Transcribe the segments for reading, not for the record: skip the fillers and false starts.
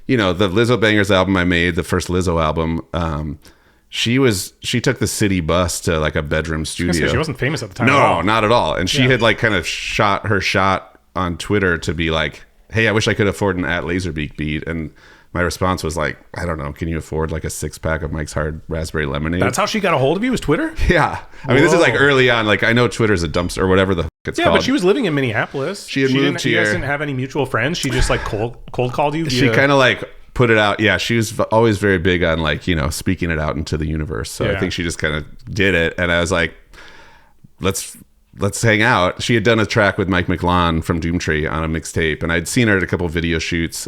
you know, the Lizzo Bangers album I made, the first Lizzo album, she took the city bus to like a bedroom studio. She wasn't famous at the time. No, not at all. And she had like kind of shot on Twitter to be like, hey, I wish I could afford an @Lazerbeak beat. And my response was like, I don't know, can you afford like a 6-pack of Mike's Hard Raspberry Lemonade? That's how she got a hold of you, was Twitter? Yeah. I mean, this is like early on. Like, I know Twitter's a dumpster or whatever the f*** it's called. Yeah, but she was living in Minneapolis. She had moved here. You guys didn't have any mutual friends? She just like cold called you? She kind of like put it out. Yeah, she was always very big on like, you know, speaking it out into the universe. So I think she just kind of did it. And I was like, let's hang out. She had done a track with Mike McLaughlin from Doomtree on a mixtape, and I'd seen her at a couple of video shoots.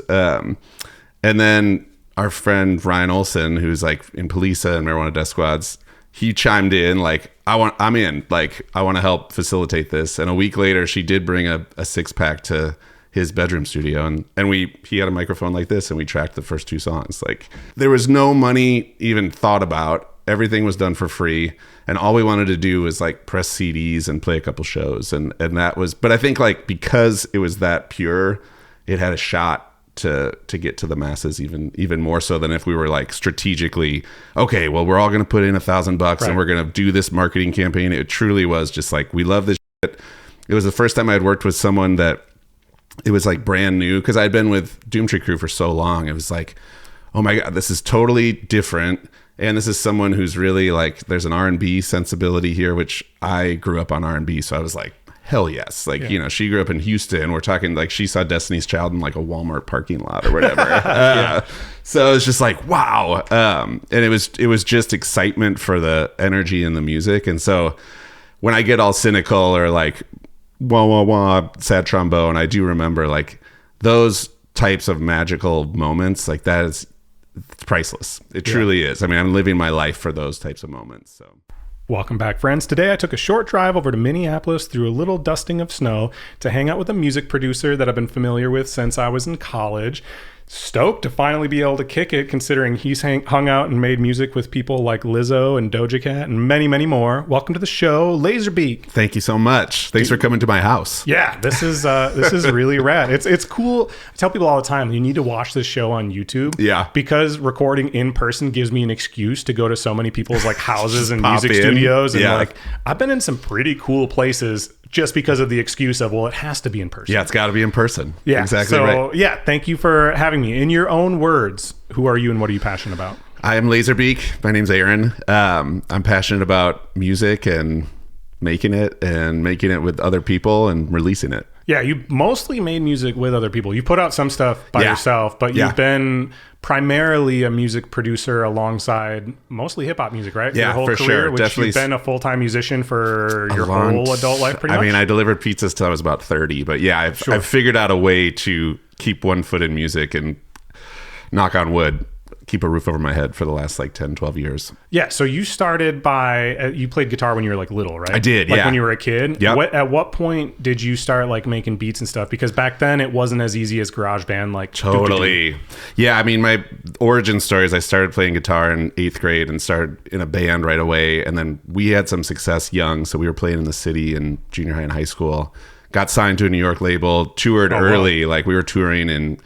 And then our friend Ryan Olson, who's like in Polisa and Marijuana Death Squads, he chimed in like, I'm in. Like, I want to help facilitate this. And a week later, she did bring a 6-pack to his bedroom studio, and he had a microphone like this, and we tracked the first 2 songs. Like, there was no money even thought about. Everything was done for free, and all we wanted to do was like press CDs and play a couple shows, and that was. But I think like because it was that pure, it had a shot to get to the masses even more so than if we were like strategically, okay, well, we're all going to put in $1,000 and we're going to do this marketing campaign. It truly was just like, we love this shit. It was the first time I had worked with someone that it was like brand new, because I'd been with Doomtree Crew for so long. It was like, oh my God, this is totally different. And this is someone who's really like, there's an R&B sensibility here, which I grew up on R&B. So I was like, hell yes. Like, you know, she grew up in Houston. We're talking like she saw Destiny's Child in like a Walmart parking lot or whatever. So it's just like, wow. And it was just excitement for the energy and the music. And so when I get all cynical or like, wah, wah, wah, sad trombone, I do remember like those types of magical moments. Like that is, it's priceless. It truly is. I mean, I'm living my life for those types of moments. So, welcome back, friends. Today I took a short drive over to Minneapolis through a little dusting of snow to hang out with a music producer that I've been familiar with since I was in college. Stoked to finally be able to kick it, considering he's hung out and made music with people like Lizzo and Doja Cat and many, many more. Welcome to the show, Lazerbeak. Thank you so much. Thanks for coming to my house. Yeah, this is really rad. It's cool. I tell people all the time, you need to watch this show on YouTube. Yeah, because recording in person gives me an excuse to go to so many people's like houses and music studios, and like I've been in some pretty cool places just because of the excuse of, well, it has to be in person. Yeah, it's got to be in person. Yeah, exactly. So, right. Yeah, thank you for having me. In your own words, who are you and what are you passionate about? I am Lazerbeak. My name's Aaron. I'm passionate about music and making it with other people and releasing it. Yeah, you mostly made music with other people. You put out some stuff by yourself, but you've been primarily a music producer alongside mostly hip-hop music, right? Yeah, your whole for career, sure. Which definitely. You've been a full-time musician for your whole adult life, pretty much? I mean, I delivered pizzas till I was about 30, but yeah, I've figured out a way to keep one foot in music and, knock on wood, keep a roof over my head for the last like 10, 12 years. Yeah. So you started by, you played guitar when you were like little, right? I did. Like when you were a kid. Yep. At what point did you start like making beats and stuff? Because back then it wasn't as easy as GarageBand. Like totally. Yeah. I mean, my origin story is I started playing guitar in 8th grade and started in a band right away. And then we had some success young. So we were playing in the city in junior high and high school, got signed to a New York label, toured early. Wow. Like we were touring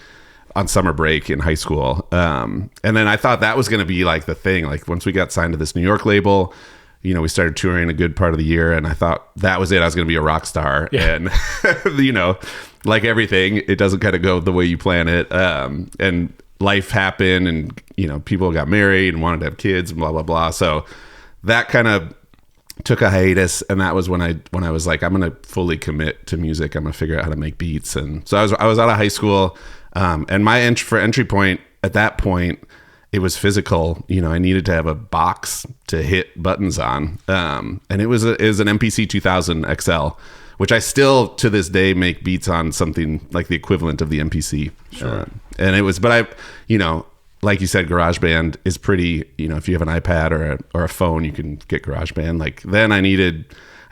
on summer break in high school. And then I thought that was going to be like the thing. Like once we got signed to this New York label, you know, we started touring a good part of the year, and I thought that was it. I was going to be a rock star. Yeah. And, you know, like everything, it doesn't kind of go the way you plan it. And life happened, and, you know, people got married and wanted to have kids and blah, blah, blah. So that kind of took a hiatus, and that was when I was like, I'm going to fully commit to music. I'm going to figure out how to make beats. And so I was out of high school. And my entry point at that point, it was physical. You know, I needed to have a box to hit buttons on. And it was an MPC 2000 XL, which I still to this day make beats on, something like the equivalent of the MPC. Sure. And it was, but I, you know, like you said, GarageBand is pretty, you know, if you have an iPad or a phone, you can get GarageBand. Like then I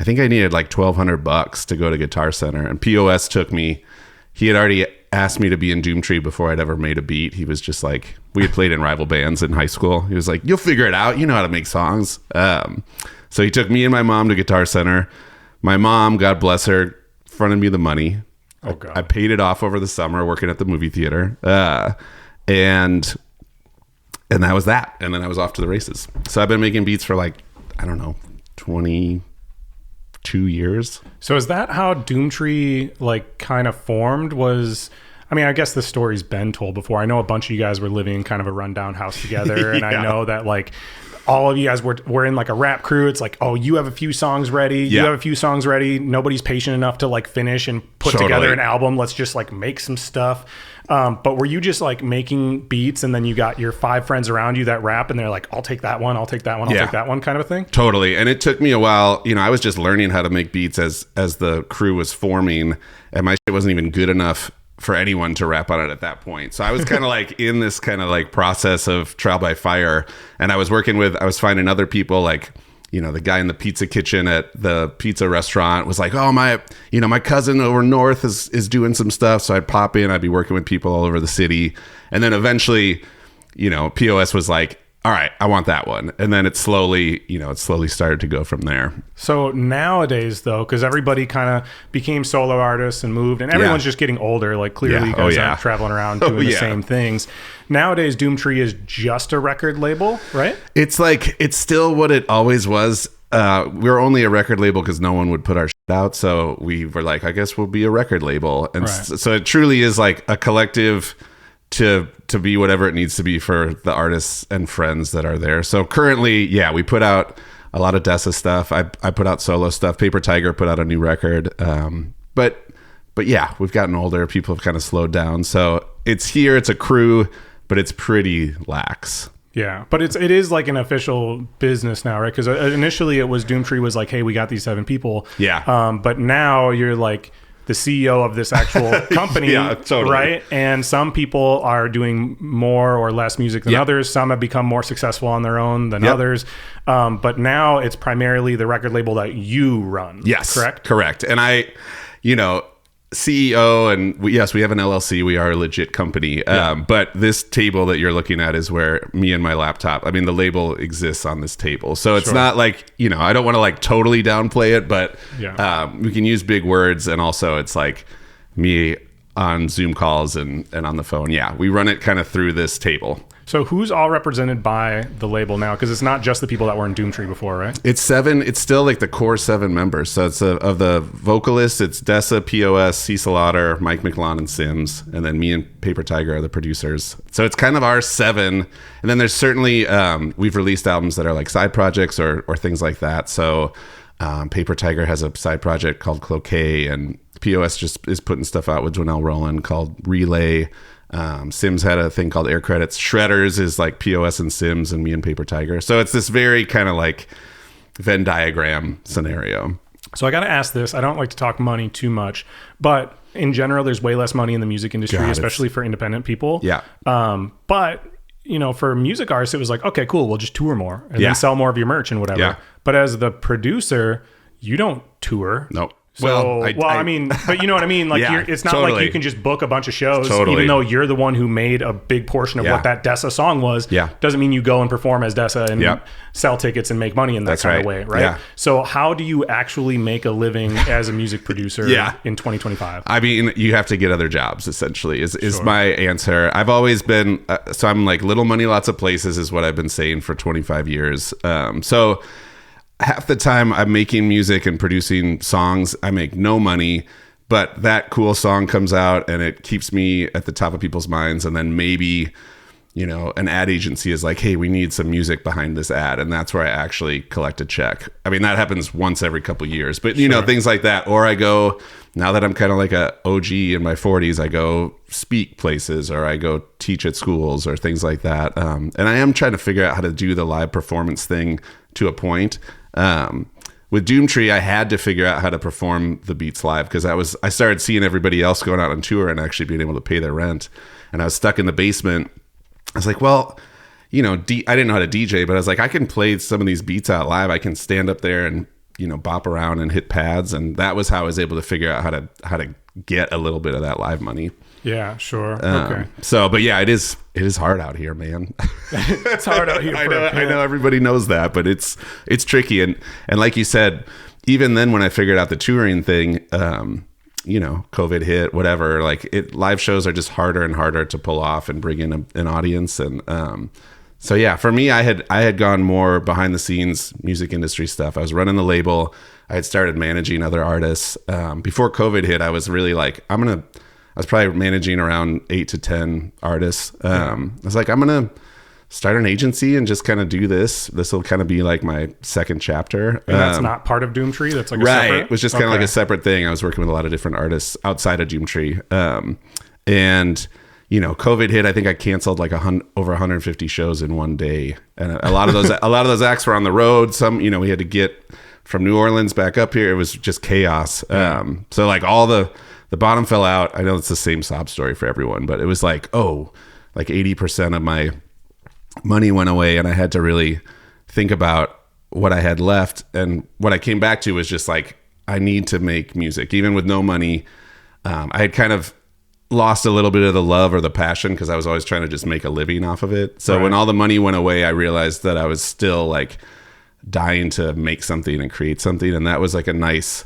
think I needed like $1,200 to go to Guitar Center, and P.O.S. took me. He had already asked me to be in Doomtree before I'd ever made a beat. He was just like, we had played in rival bands in high school. He was like, you'll figure it out. You know how to make songs. So he took me and my mom to Guitar Center. My mom, God bless her, fronted me the money. Oh God. I paid it off over the summer working at the movie theater. and that was that. And then I was off to the races. So I've been making beats for like, I don't know, 22 years. So is that how Doomtree like kind of formed? I mean, I guess the story's been told before. I know a bunch of you guys were living in kind of a rundown house together. And I know that like all of you guys were in like a rap crew. It's like, oh, you have a few songs ready. You have a few songs ready. Nobody's patient enough to like finish and put together an album. Let's just like make some stuff. But were you just like making beats and then you got your 5 friends around you that rap and they're like, I'll take that one. I'll take that one. I'll take that one kind of a thing? Totally. And it took me a while. You know, I was just learning how to make beats as the crew was forming, and my shit wasn't even good enough for anyone to rap on it at that point. So I was kind of like in this kind of like process of trial by fire. And I was finding other people, like, you know, the guy in the pizza kitchen at the pizza restaurant was like, oh, my cousin over north is doing some stuff. So I'd pop in, I'd be working with people all over the city. And then eventually, you know, P.O.S. was like, all right, I want that one. And then it slowly started to go from there. So nowadays, though, because everybody kind of became solo artists and moved, and everyone's just getting older. Like, clearly you guys aren't traveling around doing the same things. Nowadays, Doomtree is just a record label, right? It's like, it's still what it always was. We're only a record label because no one would put our shit out. So we were like, I guess we'll be a record label. And so it truly is like a collective to be whatever it needs to be for the artists and friends that are there. So currently, we put out a lot of Dessa stuff. I put out solo stuff. Paper Tiger put out a new record. But yeah, we've gotten older. People have kind of slowed down. So it's a crew, but it's pretty lax. Yeah, but it is like an official business now, right? Because initially it was Doomtree was like, hey, we got these 7 people. Yeah. But now you're like the CEO of this actual company, totally. Right? And some people are doing more or less music than others. Some have become more successful on their own than others. But now it's primarily the record label that you run. Yes, correct? Correct. And I, CEO, and we have an LLC. We are a legit company. But this table that you're looking at is where me and my laptop, I mean, the label exists on this table. So it's not like, I don't want to like totally downplay it, but we can use big words. And also it's like me on Zoom calls and on the phone. Yeah, we run it kind of through this table. So who's all represented by the label now? Because it's not just the people that were in Doomtree before, right? It's 7. It's still like the core 7 members. So it's of the vocalists, it's Dessa, P.O.S, Cecil Otter, Mike McLawn, and Sims. And then me and Paper Tiger are the producers. So it's kind of our 7. And then there's certainly, we've released albums that are like side projects or things like that. So Paper Tiger has a side project called Cloquet, and P.O.S just is putting stuff out with Dwynell Roland called Relay. Sims had a thing called Air Credits. Shredders is like P.O.S and Sims and me and Paper Tiger. So it's this very kind of like Venn diagram scenario. So I got to ask this. I don't like to talk money too much, but in general, there's way less money in the music industry, especially for independent people. Yeah. But for music artists, it was like, okay, cool. We'll just tour more and then sell more of your merch and whatever. Yeah. But as the producer, you don't tour. Nope. So, I mean, but you know what I mean? Like, it's not like you can just book a bunch of shows, even though you're the one who made a big portion of what that Dessa song was. Yeah. Doesn't mean you go and perform as Dessa and sell tickets and make money in that kind of way, right? Yeah. So how do you actually make a living as a music producer in 2025? I mean, you have to get other jobs, essentially, is my answer. I've always been, so I'm like, little money, lots of places is what I've been saying for 25 years. So half the time I'm making music and producing songs, I make no money, but that cool song comes out and it keeps me at the top of people's minds. And then maybe, an ad agency is like, hey, we need some music behind this ad. And that's where I actually collect a check. I mean, that happens once every couple of years, but things like that. Or I go, now that I'm kind of like a OG in my 40s, I go speak places or I go teach at schools or things like that. And I am trying to figure out how to do the live performance thing to a point. With Doomtree, I had to figure out how to perform the beats live because I started seeing everybody else going out on tour and actually being able to pay their rent. And I was stuck in the basement. I was like, well, I didn't know how to DJ, but I was like, I can play some of these beats out live. I can stand up there and, bop around and hit pads. And that was how I was able to figure out how to get a little bit of that live money. Yeah, sure. Okay. So, but yeah, it is hard out here, man. It's hard out here. I know everybody knows that, but it's tricky. And like you said, even then when I figured out the touring thing, COVID hit, whatever, like live shows are just harder and harder to pull off and bring in an audience. And so yeah, for me, I had gone more behind the scenes music industry stuff. I was running the label. I had started managing other artists. Before COVID hit, I was really like, I was probably managing around 8 to 10 artists. I was like, I'm going to start an agency and just kind of do this. This will kind of be like my second chapter. And that's not part of Doomtree? That's like a right. separate? It was just kind of like a separate thing. I was working with a lot of different artists outside of Doomtree. And COVID hit. I think I canceled like over 150 shows in one day. And a lot of those acts were on the road. Some, we had to get from New Orleans back up here. It was just chaos. So like all the bottom fell out. I know it's the same sob story for everyone, but it was like 80% of my money went away, and I had to really think about what I had left. And what I came back to was just like, I need to make music, even with no money. I had kind of lost a little bit of the love or the passion because I was always trying to just make a living off of it. So when all the money went away, I realized that I was still like dying to make something and create something. And that was like a nice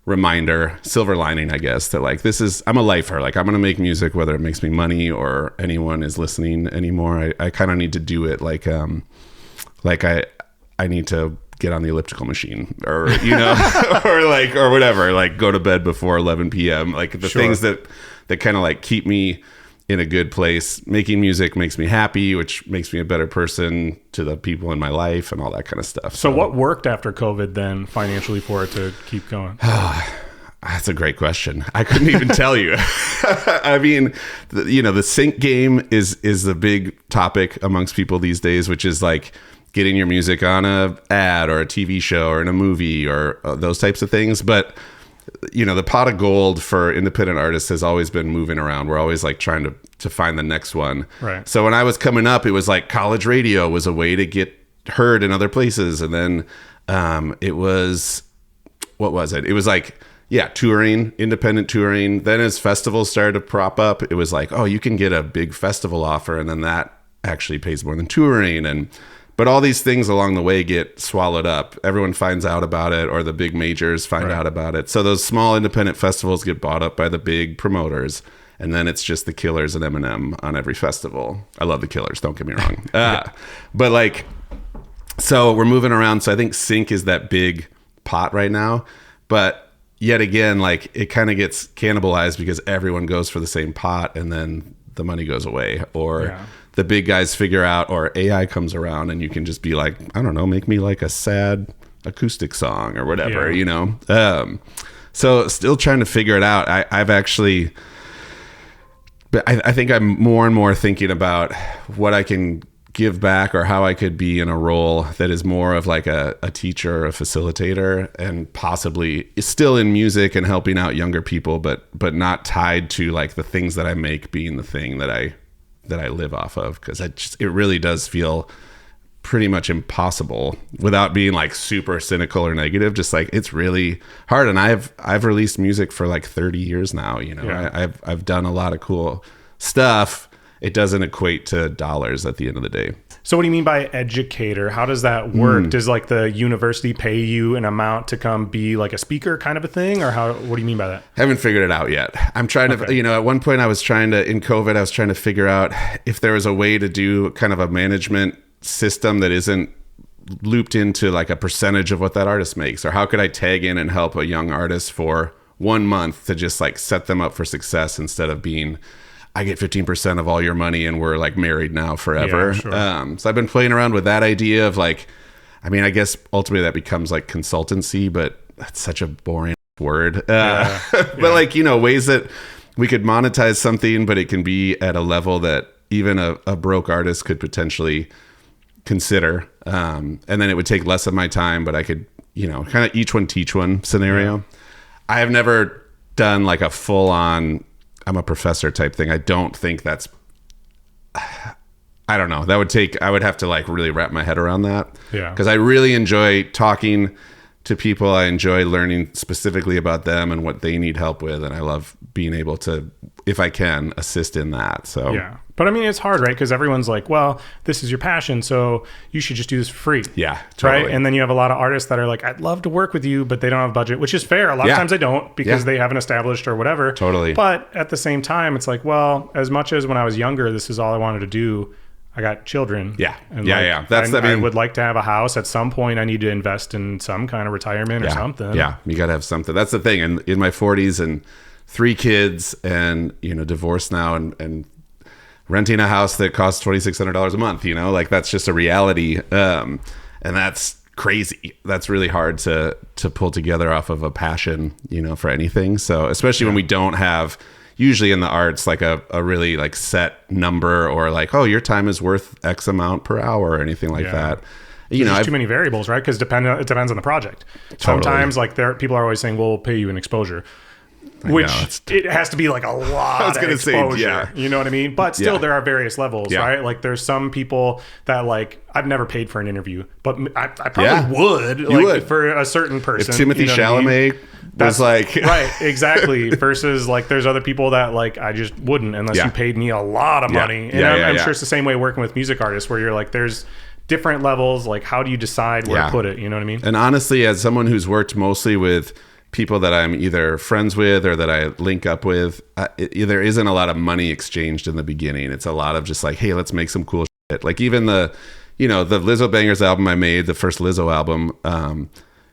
reminder, silver lining, I guess, that like, I'm a lifer. Like, I'm going to make music, whether it makes me money or anyone is listening anymore. I kind of need to do it like I need to get on the elliptical machine or, or whatever, like go to bed before 11 PM. Like the things that kind of like keep me in a good place. Making music makes me happy, which makes me a better person to the people in my life and all that kind of stuff. So what worked after COVID then financially for it to keep going? That's a great question. I couldn't even tell you. I mean, the sync game is the big topic amongst people these days, which is like getting your music on a ad or a TV show or in a movie or those types of things. But the pot of gold for independent artists has always been moving around. We're always like trying to find the next one. Right. So when I was coming up, it was like college radio was a way to get heard in other places. And then it was, what was it? It was like, touring, independent touring. Then as festivals started to prop up, it was like, you can get a big festival offer. And then that actually pays more than touring. But all these things along the way get swallowed up. Everyone finds out about it, or the big majors find out about it. So those small independent festivals get bought up by the big promoters. And then it's just the Killers and Eminem on every festival. I love the Killers, don't get me wrong. But like, so we're moving around. So I think sync is that big pot right now. But yet again, like it kind of gets cannibalized because everyone goes for the same pot and then the money goes away. Or the big guys figure out, or AI comes around and you can just be like, I don't know, make me like a sad acoustic song or whatever, So still trying to figure it out. I've actually, but I think I'm more and more thinking about what I can give back or how I could be in a role that is more of like a teacher or a facilitator, and possibly still in music and helping out younger people, but not tied to like the things that I make being the thing that I live off of. Cause it really does feel pretty much impossible without being like super cynical or negative. Just like, it's really hard. And I've released music for like 30 years now, I've done a lot of cool stuff. It doesn't equate to dollars at the end of the day. So what do you mean by educator? How does that work? Does like the university pay you an amount to come be like a speaker kind of a thing? Or what do you mean by that? Haven't figured it out yet. I'm trying to, at one point in COVID, I was trying to figure out if there was a way to do kind of a management system that isn't looped into like a percentage of what that artist makes, or how could I tag in and help a young artist for 1 month to just like set them up for success instead of being, I get 15% of all your money and we're like married now forever. Yeah, sure. So I've been playing around with that idea of like, I mean, I guess ultimately that becomes like consultancy, but that's such a boring word. But like, ways that we could monetize something, but it can be at a level that even a broke artist could potentially consider. And then it would take less of my time, but I could, kind of each one teach one scenario. Yeah. I have never done like a full on, I'm a professor type thing. I don't think that's, I don't know. I would have to like really wrap my head around that. Yeah. Because I really enjoy talking to people. I enjoy learning specifically about them and what they need help with. And I love being able to, if I can, assist in that. So, yeah. But I mean, it's hard, right? Because everyone's like, well, this is your passion, so you should just do this for free. Yeah, totally. Right? And then you have a lot of artists that are like, I'd love to work with you, but they don't have a budget, which is fair. A lot of times they don't because they haven't established or whatever. Totally. But at the same time, it's like, well, as much as when I was younger, this is all I wanted to do. I got children. Yeah. And Yeah. I would like to have a house. At some point, I need to invest in some kind of retirement or something. Yeah. You got to have something. That's the thing. And in my 40s and 3 kids and, divorced now and renting a house that costs $2,600 a month, like that's just a reality. And that's crazy. That's really hard to pull together off of a passion, for anything. So especially when we don't have, usually in the arts, like a really like set number or like, oh, your time is worth X amount per hour or anything like that. There's too many variables, right? Because it depends on the project. Totally. Sometimes like people are always saying, well, we'll pay you an exposure. Which it has to be like a lot of exposure. You know what I mean? But still, there are various levels, right? Like there's some people that like, I've never paid for an interview, but I probably would for a certain person. If Timothy Chalamet was like... Right, exactly. Versus like there's other people that like, I just wouldn't unless you paid me a lot of money. And I'm sure it's the same way working with music artists where you're like, there's different levels. Like how do you decide where to put it? You know what I mean? And honestly, as someone who's worked mostly with people that I'm either friends with or that I link up with, there isn't a lot of money exchanged in the beginning. It's a lot of just like, hey, let's make some cool shit. Like even the Lizzo Bangers album I made, the first Lizzo album,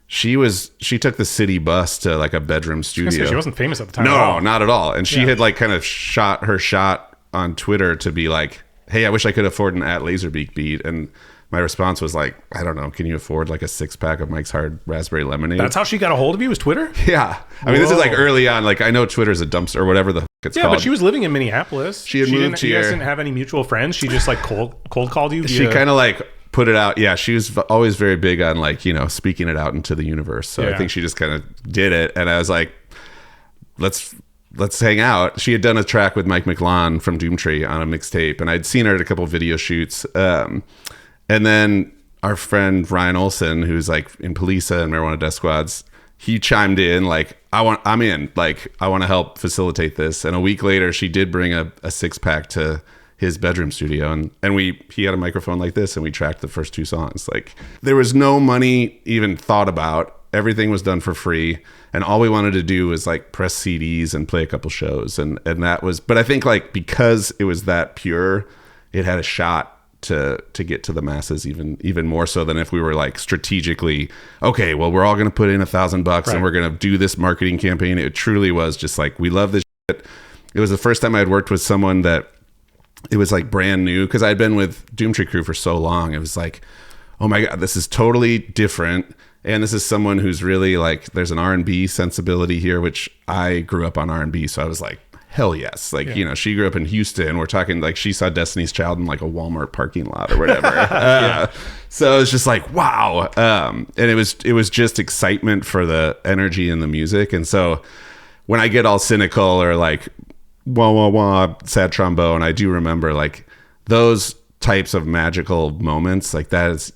she took the city bus to like a bedroom studio. She wasn't famous at the time. No, not at all. And she had like kind of shot her shot on Twitter to be like, hey, I wish I could afford an Lazerbeak beat. And my response was like, I don't know. Can you afford like a 6-pack of Mike's Hard Raspberry Lemonade? That's how she got a hold of you, was Twitter? Yeah. I mean, this is like early on. Like I know Twitter's a dumpster or whatever the fuck it's called. Yeah, but she was living in Minneapolis. She had moved here. You guys didn't have any mutual friends? She just like cold called you? She kind of like put it out. Yeah, she was always very big on like, speaking it out into the universe. So I think she just kind of did it. And I was like, let's hang out. She had done a track with Mike McLaughlin from Doomtree on a mixtape. And I'd seen her at a couple of video shoots. And then our friend Ryan Olson, who's like in Polisa and Marijuana Death Squads, he chimed in like, I'm in. Like, I want to help facilitate this. And a week later, she did bring a 6-pack to his bedroom studio, and he had a microphone like this, and we tracked the first 2 songs. Like, there was no money even thought about. Everything was done for free, and all we wanted to do was like press CDs and play a couple shows, and that was. But I think like because it was that pure, it had a shot to get to the masses even more so than if we were like strategically, okay, well, we're all going to put in $1,000 and we're going to do this marketing campaign. It truly was just like, we love this shit. It was the first time I had worked with someone that it was like brand new, because I'd been with Doomtree Crew for so long. It was like, oh my God, this is totally different. And this is someone who's really like, there's an R&B sensibility here, which I grew up on R&B. So I was like, hell yes. Like, she grew up in Houston. We're talking like she saw Destiny's Child in like a Walmart parking lot or whatever. So it was just like, wow. And it was just excitement for the energy in the music. And so when I get all cynical or like, wah, wah, wah, sad trombone, I do remember like those types of magical moments. Like that is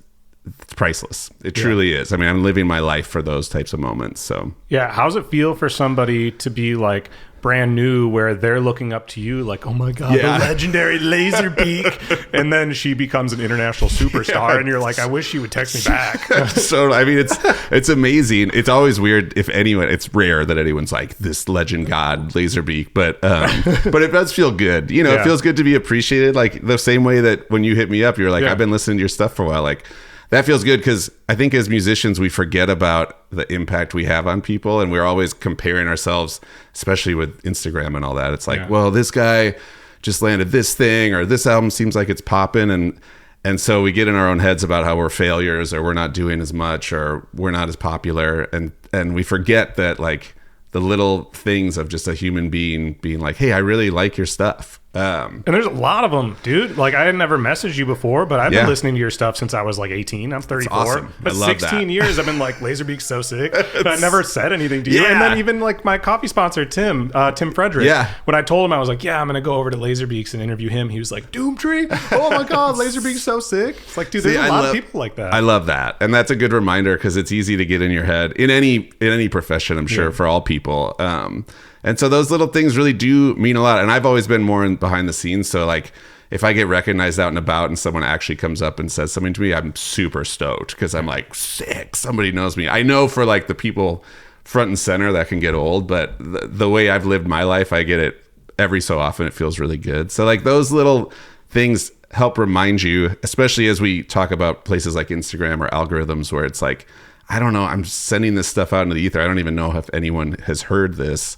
priceless. It truly is. I mean, I'm living my life for those types of moments. So yeah. How's it feel for somebody to be like brand new where they're looking up to you like, oh my God, the legendary Lazerbeak, and then she becomes an international superstar and you're like, I wish she would text me back. So I mean, it's amazing. It's always weird if anyone, it's rare that anyone's like this legend god Lazerbeak, but it does feel good. It feels good to be appreciated, like the same way that when you hit me up, you're like, I've been listening to your stuff for a while. Like that feels good, because I think as musicians, we forget about the impact we have on people, and we're always comparing ourselves, especially with Instagram and all that. It's like, well, this guy just landed this thing, or this album seems like it's popping, and so we get in our own heads about how we're failures, or we're not doing as much, or we're not as popular, and we forget that like the little things of just a human being like, hey, I really like your stuff. And there's a lot of them, dude. Like, I had never messaged you before, but I've been listening to your stuff since I was like 18. I'm 34. Awesome. But I love 16 years, I've been like, Lazerbeak's so sick. But I never said anything to you. And then even like my coffee sponsor, Tim Frederick, when I told him, I was like, yeah, I'm going to go over to Lazerbeak's and interview him. He was like, Doomtree? Oh my God, Lazerbeak's so sick. It's like, dude, there's a lot of people like that. I love that. And that's a good reminder because it's easy to get in your head in any profession, I'm sure, for all people. And so those little things really do mean a lot. And I've always been more behind the scenes. So like if I get recognized out and about and someone actually comes up and says something to me, I'm super stoked because I'm like, sick, somebody knows me. I know for like the people front and center that can get old, but the way I've lived my life, I get it every so often. It feels really good. So like those little things help remind you, especially as we talk about places like Instagram or algorithms where it's like, I don't know, I'm sending this stuff out into the ether. I don't even know if anyone has heard this.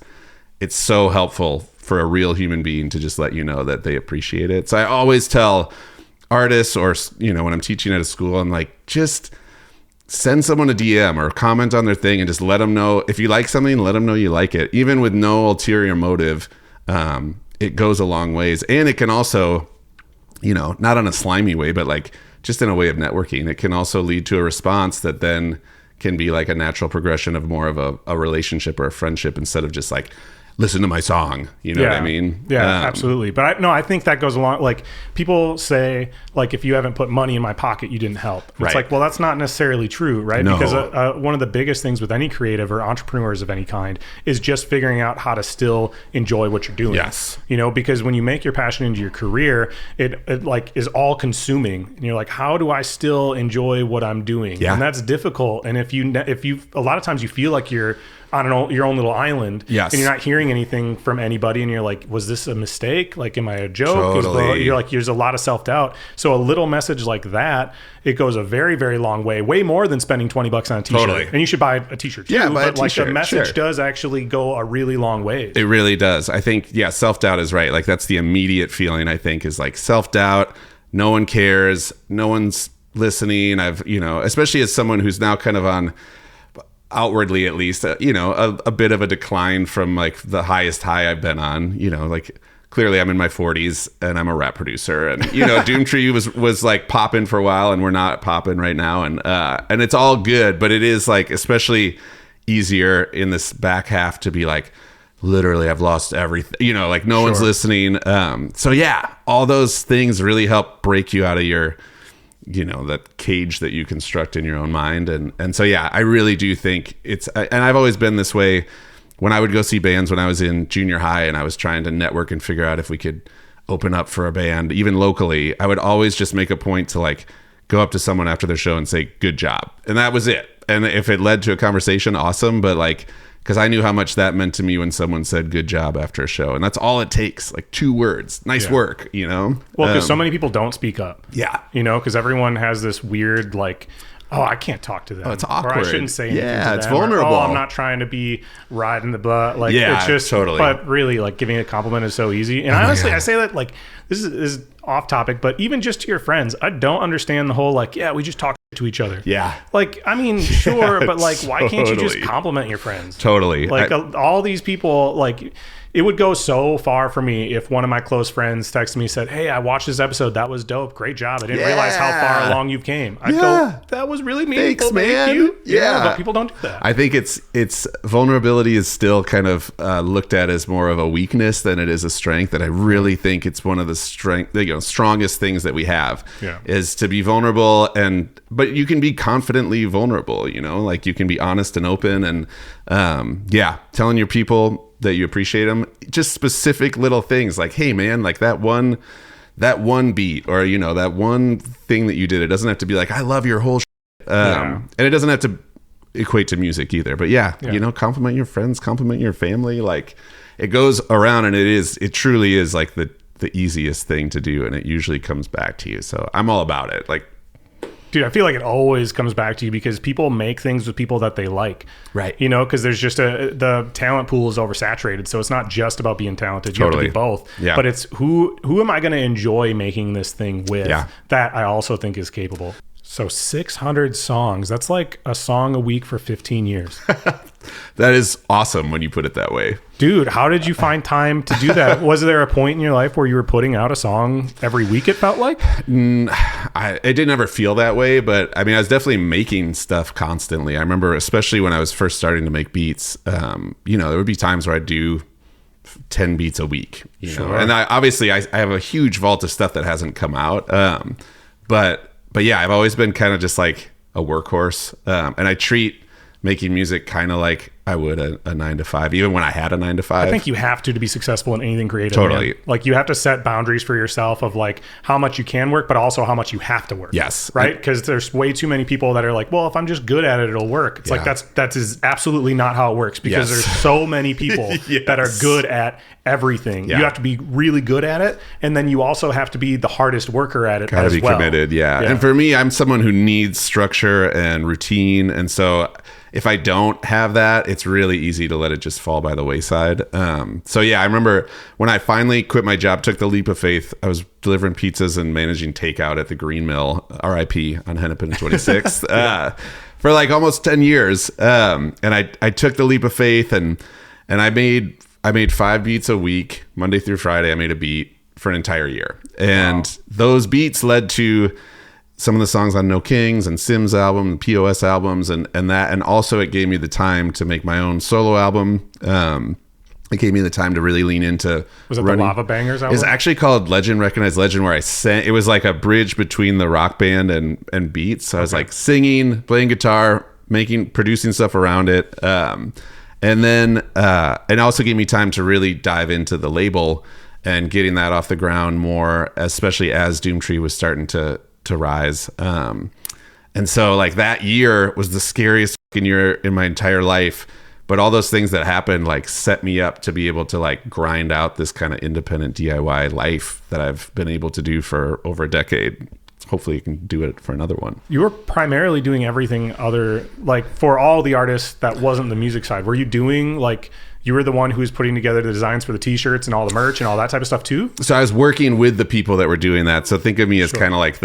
It's so helpful for a real human being to just let you know that they appreciate it. So I always tell artists or, when I'm teaching at a school, I'm like, just send someone a DM or comment on their thing and just let them know. If you like something, let them know you like it. Even with no ulterior motive, it goes a long ways. And it can also, not on a slimy way, but like just in a way of networking, it can also lead to a response that then can be like a natural progression of more of a relationship or a friendship instead of just like, listen to my song. You know what I mean? Yeah, absolutely. But I think that goes along. Like people say, like, if you haven't put money in my pocket, you didn't help. It's like, well, that's not necessarily true, right? No. Because one of the biggest things with any creative or entrepreneurs of any kind is just figuring out how to still enjoy what you're doing. Yes. Because when you make your passion into your career, it like is all consuming. And you're like, how do I still enjoy what I'm doing? Yeah. And that's difficult. And if you a lot of times you feel like you're on your own little island, yes, and you're not hearing anything from anybody, and you're like, was this a mistake? Like, am I a joke? Totally. You're like, there's a lot of self-doubt. So a little message like that, it goes a very, very long way more than spending $20 on a t-shirt. Totally. And you should buy a t-shirt too. Yeah, but like t-shirt, the message does actually go a really long way. It really does. I think, self-doubt is right. Like that's the immediate feeling, I think, is like self-doubt. No one cares. No one's listening. Especially as someone who's now kind of on, outwardly at least, a bit of a decline from like the highest high I've been on. Like clearly I'm in my 40s and I'm a rap producer, and Doomtree was like popping for a while, and we're not popping right now, and it's all good, but it is like especially easier in this back half to be like, literally I've lost everything, like no one's listening. So yeah, all those things really help break you out of your that cage that you construct in your own mind. And so, yeah, I really do think and I've always been this way when I would go see bands when I was in junior high and I was trying to network and figure out if we could open up for a band, even locally. I would always just make a point to like go up to someone after their show and say, good job. And that was it. And if it led to a conversation, awesome. But like, because I knew how much that meant to me when someone said good job after a show. And that's all it takes, like 2 words. Nice work, Well, because so many people don't speak up. Yeah. Because everyone has this weird, like, oh, I can't talk to them. Oh, it's awkward. Or I shouldn't say anything to them. Yeah, it's vulnerable. Or, I'm not trying to be riding the butt. Like, it's just, totally. But really, like, giving a compliment is so easy. And honestly, I say that, like, this is off topic, but even just to your friends, I don't understand the whole, like, we just talk to each other. Yeah. Like, I mean, sure, but like, why can't you just compliment your friends? Totally. Like, all these people, like, it would go so far for me if one of my close friends texted me and said, hey, I watched this episode. That was dope. Great job. I didn't realize how far along you came. I'd go, that was really meaningful. Thanks, man. Thank you. Yeah. But people don't do that. I think it's vulnerability is still kind of looked at as more of a weakness than it is a strength. And I really think it's one of the strongest things that we have is to be vulnerable. But you can be confidently vulnerable, like you can be honest and open and telling your people that you appreciate them, just specific little things like, hey man, like that one beat or that one thing that you did. It doesn't have to be like, I love your whole and it doesn't have to equate to music either, but compliment your friends, compliment your family. Like it goes around, and it truly is like the easiest thing to do, and it usually comes back to you. So I'm all about it. Like, dude, I feel like it always comes back to you because people make things with people that they like. Right. Because there's just the talent pool is oversaturated. So it's not just about being talented. You have to be both. Yeah. But it's who am I going to enjoy making this thing with? Yeah. That I also think is capable. So 600 songs. That's like a song a week for 15 years. That is awesome when you put it that way. Dude, how did you find time to do that? Was there a point in your life where you were putting out a song every week, it felt like? It didn't ever feel that way, but I mean, I was definitely making stuff constantly. I remember, especially when I was first starting to make beats, there would be times where I'd do 10 beats a week, you know? And I have a huge vault of stuff that hasn't come out. But yeah, I've always been kind of just like a workhorse. And I treat making music kind of like I would a 9-to-5, even when I had a 9-to-5. I think you have to be successful in anything creative. Totally. Man. Like you have to set boundaries for yourself of like how much you can work, but also how much you have to work. Yes. Right? Because there's way too many people that are like, well, if I'm just good at it, it'll work. It's like that is absolutely not how it works, because there's so many people that are good at everything. You have to be really good at it, and then you also have to be the hardest worker at it. Gotta be committed. And for me, I'm someone who needs structure and routine, and so if I don't have that, it's really easy to let it just fall by the wayside. So yeah, I remember when I finally quit my job, took the leap of faith. I was delivering pizzas and managing takeout at the Green Mill, RIP, on Hennepin and 26th, for like almost 10 years. And I took the leap of faith, and I made 5 beats a week, Monday through Friday. I made a beat for an entire year, and those beats led to some of the songs on No Kings and Sim's album and P.O.S. albums, and also it gave me the time to make my own solo album. It gave me the time to really lean into. Was it the Lava Bangers album? It's actually called Legend Recognized Legend, where I sang. It was like a bridge between the rock band and beats. So I was like singing, playing guitar, producing stuff around it. And then it also gave me time to really dive into the label and getting that off the ground more, especially as Doomtree was starting to rise. And so like that year was the scariest fucking year in my entire life, but all those things that happened like set me up to be able to like grind out this kind of independent DIY life that I've been able to do for over a decade. Hopefully you can do it for another one. You were primarily doing everything other, like for all the artists that wasn't the music side. Were you doing like, you were the one who was putting together the designs for the t-shirts and all the merch and all that type of stuff too? So I was working with the people that were doing that. So think of me as kind of like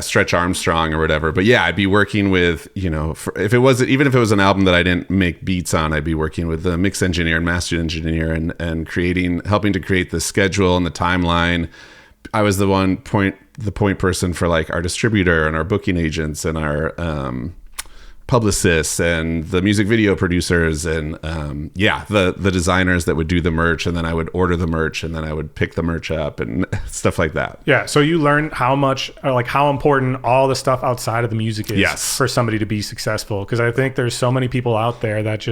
Stretch Armstrong or whatever. But yeah, I'd be working with, even if it was an album that I didn't make beats on, I'd be working with the mix engineer and master engineer and helping to create the schedule and the timeline. I was the point person for like our distributor and our booking agents and our publicists and the music video producers and the designers that would do the merch, and then I would order the merch, and then I would pick the merch up and stuff like that. Yeah. So you learned how important all the stuff outside of the music is for somebody to be successful. Because I think there's so many people out there that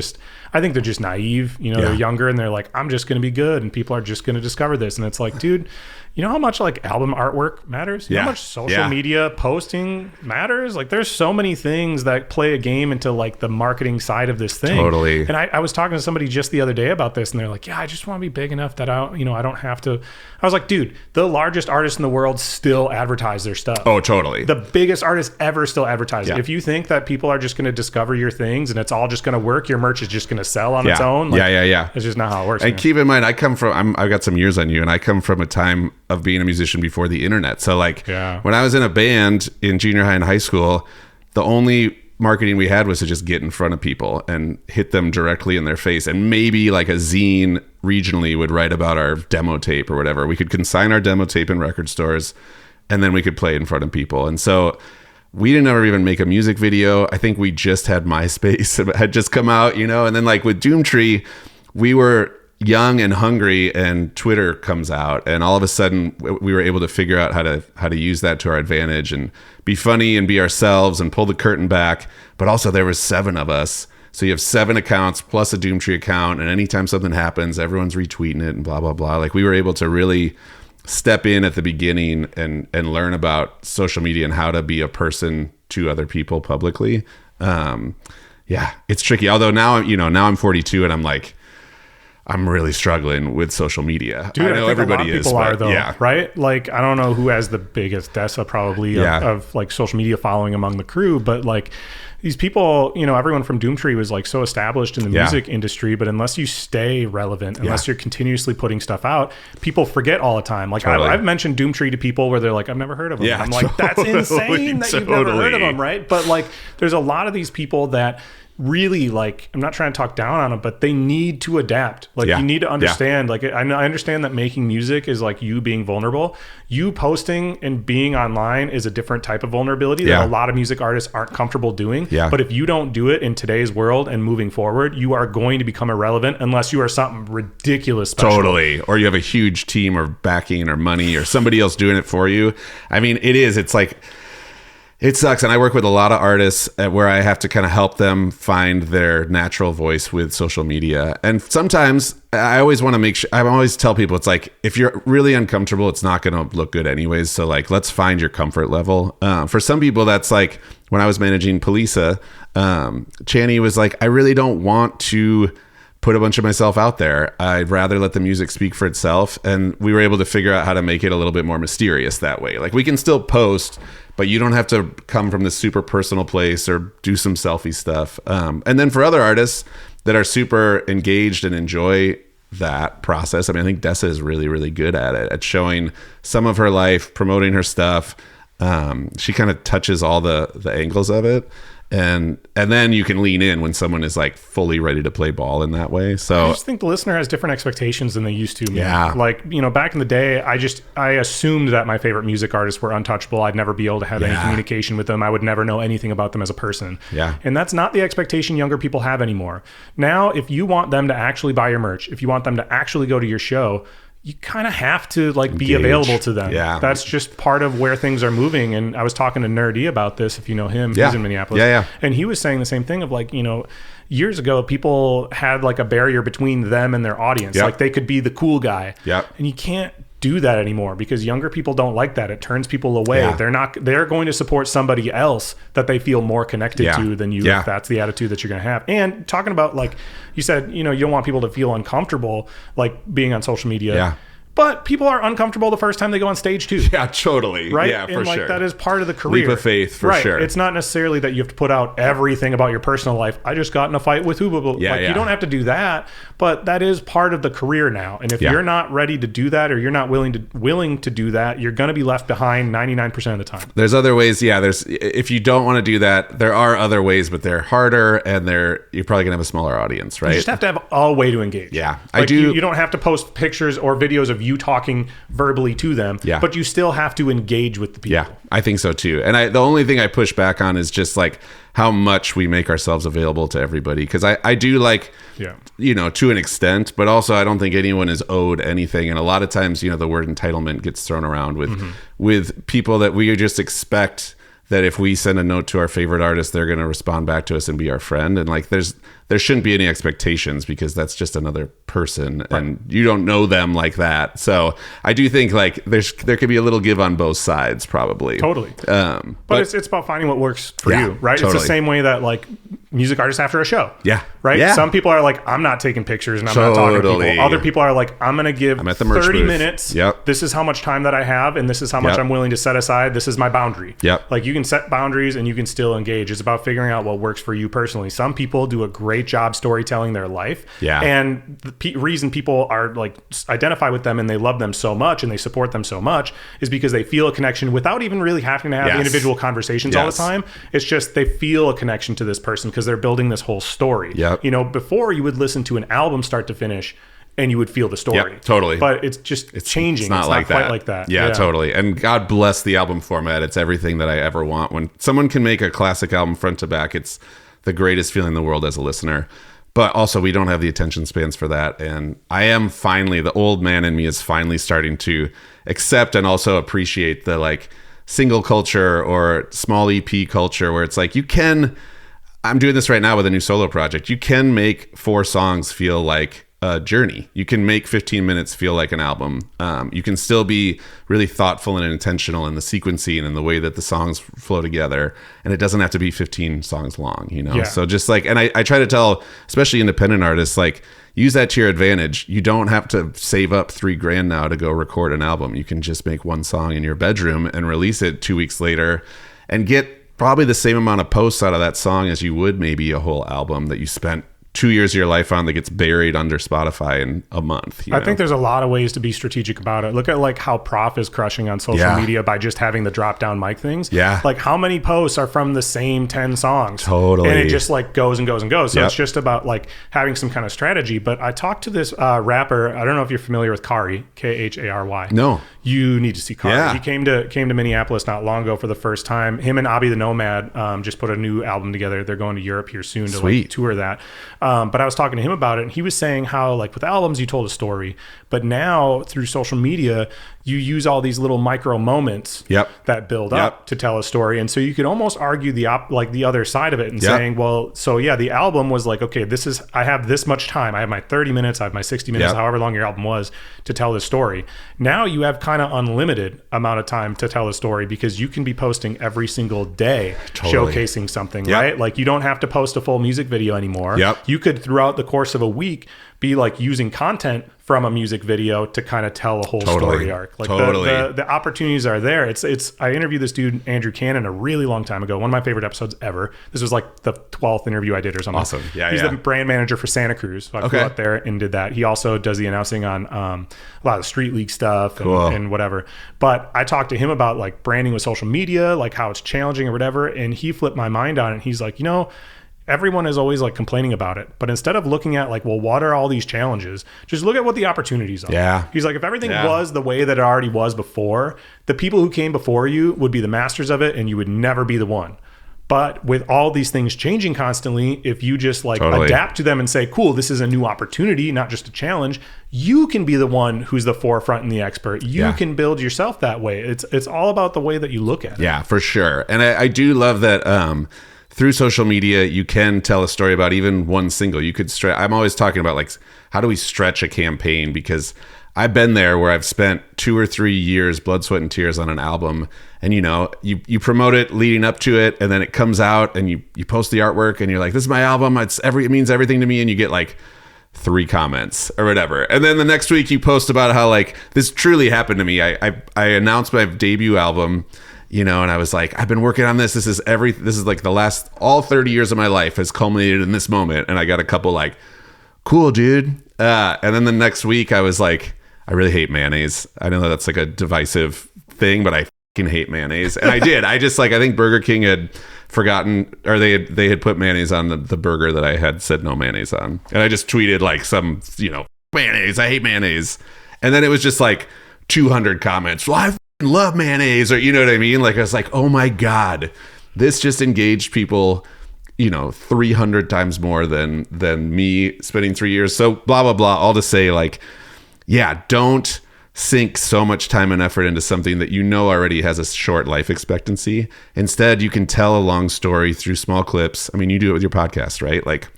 I think they're just naive. They're younger and they're like, I'm just going to be good, and people are just going to discover this. And it's like, dude, you know how much like album artwork matters? You know how much social media posting matters? Like there's so many things that play a game into like the marketing side of this thing. Totally. And I was talking to somebody just the other day about this, and they're like, I just want to be big enough that I don't have to. I was like, dude, the largest artists in the world still advertise their stuff. Oh, totally. The biggest artists ever still advertise. If you think that people are just going to discover your things and it's all just going to work, your merch is just going to sell on its own. Like, it's just not how it works. And keep in mind, I've got some years on you, and I come from a time of being a musician before the internet. So like when I was in a band in junior high and high school, the only marketing we had was to just get in front of people and hit them directly in their face. And maybe like a zine regionally would write about our demo tape or whatever. We could consign our demo tape in record stores, and then we could play it in front of people. And so we didn't ever even make a music video. I think we just had MySpace had just come out, and then like with Doomtree, we were young and hungry, and Twitter comes out, and all of a sudden we were able to figure out how to use that to our advantage and be funny and be ourselves and pull the curtain back. But also there was 7 of us, so you have 7 accounts plus a Doomtree account, and anytime something happens, everyone's retweeting it and blah blah blah. Like we were able to really step in at the beginning and learn about social media and how to be a person to other people publicly. It's tricky. Although now I'm 42 and I'm really struggling with social media. Dude, I know everybody is, right? Like, I don't know who has the biggest DESA probably of like social media following among the crew, but like these people, everyone from Doomtree was like so established in the music industry, but unless you stay relevant, unless you're continuously putting stuff out, people forget all the time. Like I've mentioned Doomtree to people where they're like, I've never heard of them. I'm like, that's insane that you've never heard of them, right? But like, there's a lot of these people that really, like, I'm not trying to talk down on them, but they need to adapt. Like, you need to understand, like, I understand that making music is like you being vulnerable. You posting and being online is a different type of vulnerability that a lot of music artists aren't comfortable doing. But if you don't do it in today's world and moving forward, you are going to become irrelevant unless you are something ridiculous special. Totally. Or you have a huge team or backing or money or somebody else doing it for you. I mean, it's like, it sucks. And I work with a lot of artists where I have to kind of help them find their natural voice with social media. And sometimes I always want to make sure, I always tell people, it's like, if you're really uncomfortable, it's not going to look good anyways. So like, let's find your comfort level. For some people, that's like when I was managing Polisa, Channy was like, I really don't want to put a bunch of myself out there. I'd rather let the music speak for itself. And we were able to figure out how to make it a little bit more mysterious that way. Like, we can still post, but you don't have to come from this super personal place or do some selfie stuff. And then for other artists that are super engaged and enjoy that process, I mean, I think Dessa is really, really good at it, at showing some of her life, promoting her stuff. She kind of touches all the angles of it. And then you can lean in when someone is like fully ready to play ball in that way. So I just think the listener has different expectations than they used to. Man. Yeah. Like, you know, back in the day, I assumed that my favorite music artists were untouchable. I'd never be able to have any communication with them. I would never know anything about them as a person. Yeah. And that's not the expectation younger people have anymore. Now, if you want them to actually buy your merch, if you want them to actually go to your show, you kind of have to like be available to them. Yeah. That's just part of where things are moving. And I was talking to Nerdy about this, if you know him, he's in Minneapolis. And he was saying the same thing of like, you know, years ago, people had like a barrier between them and their audience. Like, they could be the cool guy. And you can't do that anymore because younger people don't like that. It turns people away. They're going to support somebody else that they feel more connected to than you, if that's the attitude that you're going to have. And talking about, like you said, you know, you don't want people to feel uncomfortable like being on social media. But people are uncomfortable the first time they go on stage too. Yeah, totally. Right? Yeah, for and like sure. that is part of the career. Leap of faith, for sure. It's not necessarily that you have to put out everything about your personal life. I just got in a fight with who. You don't have to do that, but that is part of the career now. And if you're not ready to do that, or you're not willing to do that, you're going to be left behind 99% of the time. There's other ways. Yeah, if you don't want to do that, there are other ways, but they're harder, and you're probably going to have a smaller audience, right? You just have to have a way to engage. Yeah, like, I do. You don't have to post pictures or videos of you talking verbally to them, but you still have to engage with the people. Yeah, I think so too. And the only thing I push back on is just like how much we make ourselves available to everybody. Because I do like, you know, to an extent, but also I don't think anyone is owed anything. And a lot of times, you know, the word entitlement gets thrown around with people that we just expect that if we send a note to our favorite artist, they're going to respond back to us and be our friend. And like, there shouldn't be any expectations because that's just another person and you don't know them like that. So I do think like there could be a little give on both sides probably. Totally. But it's about finding what works for you, right? Totally. It's the same way that like music artists after a show. Right? Yeah. Some people are like, I'm not taking pictures and I'm not talking to people. Other people are like, I'm going to give 30 minutes. This is how much time that I have and this is how much I'm willing to set aside. This is my boundary. Like, you can set boundaries and you can still engage. It's about figuring out what works for you personally. Some people do a great job storytelling their life. And the reason people are like identify with them and they love them so much and they support them so much is because they feel a connection without even really having to have individual conversations all the time. It's just they feel a connection to this person because they're building this whole story. You know, before you would listen to an album start to finish and you would feel the story. Totally. But it's changing. It's not like quite like that. Yeah, totally. And God bless the album format. It's everything that I ever want. When someone can make a classic album front to back, it's the greatest feeling in the world as a listener. But also, we don't have the attention spans for that. And I am finally, the old man in me is finally starting to accept and also appreciate the like single culture or small EP culture where it's like I'm doing this right now with a new solo project. You can make 4 songs feel like a journey. You can make 15 minutes feel like an album. You can still be really thoughtful and intentional in the sequencing and the way that the songs flow together. And it doesn't have to be 15 songs long, you know? So just like, and I try to tell, especially independent artists, like, use that to your advantage. You don't have to save up $3,000 now to go record an album. You can just make 1 song in your bedroom and release it 2 weeks later and get probably the same amount of posts out of that song as you would maybe a whole album that you spent 2 years of your life on that gets buried under Spotify in a month. I think there's a lot of ways to be strategic about it. Look at like how Prof is crushing on social media by just having the drop down mic things. Yeah. Like how many posts are from the same 10 songs? Totally. And it just like goes and goes and goes. So it's just about like having some kind of strategy. But I talked to this rapper. I don't know if you're familiar with Kari, Khary. No. You need to see Kari. Yeah. He came to Minneapolis not long ago for the first time. Him and Abi the Nomad just put a new album together. They're going to Europe here soon to like tour that. But I was talking to him about it, and he was saying how like with albums you told a story, but now through social media you use all these little micro moments that build up to tell a story. And so you could almost argue the other side of it and saying, well, so yeah, the album was like, okay, I have this much time. I have my 30 minutes, I have my 60 minutes, however long your album was to tell this story. Now you have kind of unlimited amount of time to tell a story because you can be posting every single day showcasing something, right? Like you don't have to post a full music video anymore. You could throughout the course of a week be like using content from a music video to kind of tell a whole story arc. Like the opportunities are there. I interviewed this dude, Andrew Cannon, a really long time ago. One of my favorite episodes ever. This was like the 12th interview I did or something. Awesome. He's the brand manager for Santa Cruz. So I flew out there and did that. He also does the announcing on a lot of Street League stuff and whatever. But I talked to him about like branding with social media, like how it's challenging or whatever. And he flipped my mind on it. He's like, everyone is always like complaining about it, but instead of looking at like, well, what are all these challenges? Just look at what the opportunities are. He's like, if everything was the way that it already was before, the people who came before you would be the masters of it and you would never be the one. But with all these things changing constantly, if you just like adapt to them and say, cool, this is a new opportunity, not just a challenge, you can be the one who's the forefront and the expert. You can build yourself that way. It's all about the way that you look at it. Yeah, for sure. And I do love that through social media, you can tell a story about even one single. You could I'm always talking about like, how do we stretch a campaign? Because I've been there where I've spent 2 or 3 years, blood, sweat, and tears on an album. And you promote it leading up to it, and then it comes out and you post the artwork and you're like, this is my album. It means everything to me. And you get like 3 comments or whatever. And then the next week you post about how like, this truly happened to me. I announced my debut album, and I was like, I've been working on this. This is like the last, all 30 years of my life has culminated in this moment. And I got a couple like, cool, dude. And then the next week I was like, I really hate mayonnaise. I know that's like a divisive thing, but I fucking hate mayonnaise. And I did. I think Burger King had forgotten, or they had put mayonnaise on the burger that I had said no mayonnaise on. And I just tweeted like some, mayonnaise. I hate mayonnaise. And then it was just like 200 comments. Well, I love mayonnaise, or you know what I mean? Like I was like, oh my God, this just engaged people, 300 times more than me spending 3 years. So blah, blah, blah. All to say like, yeah, don't sink so much time and effort into something that already has a short life expectancy. Instead, you can tell a long story through small clips. I mean, you do it with your podcast, right? Like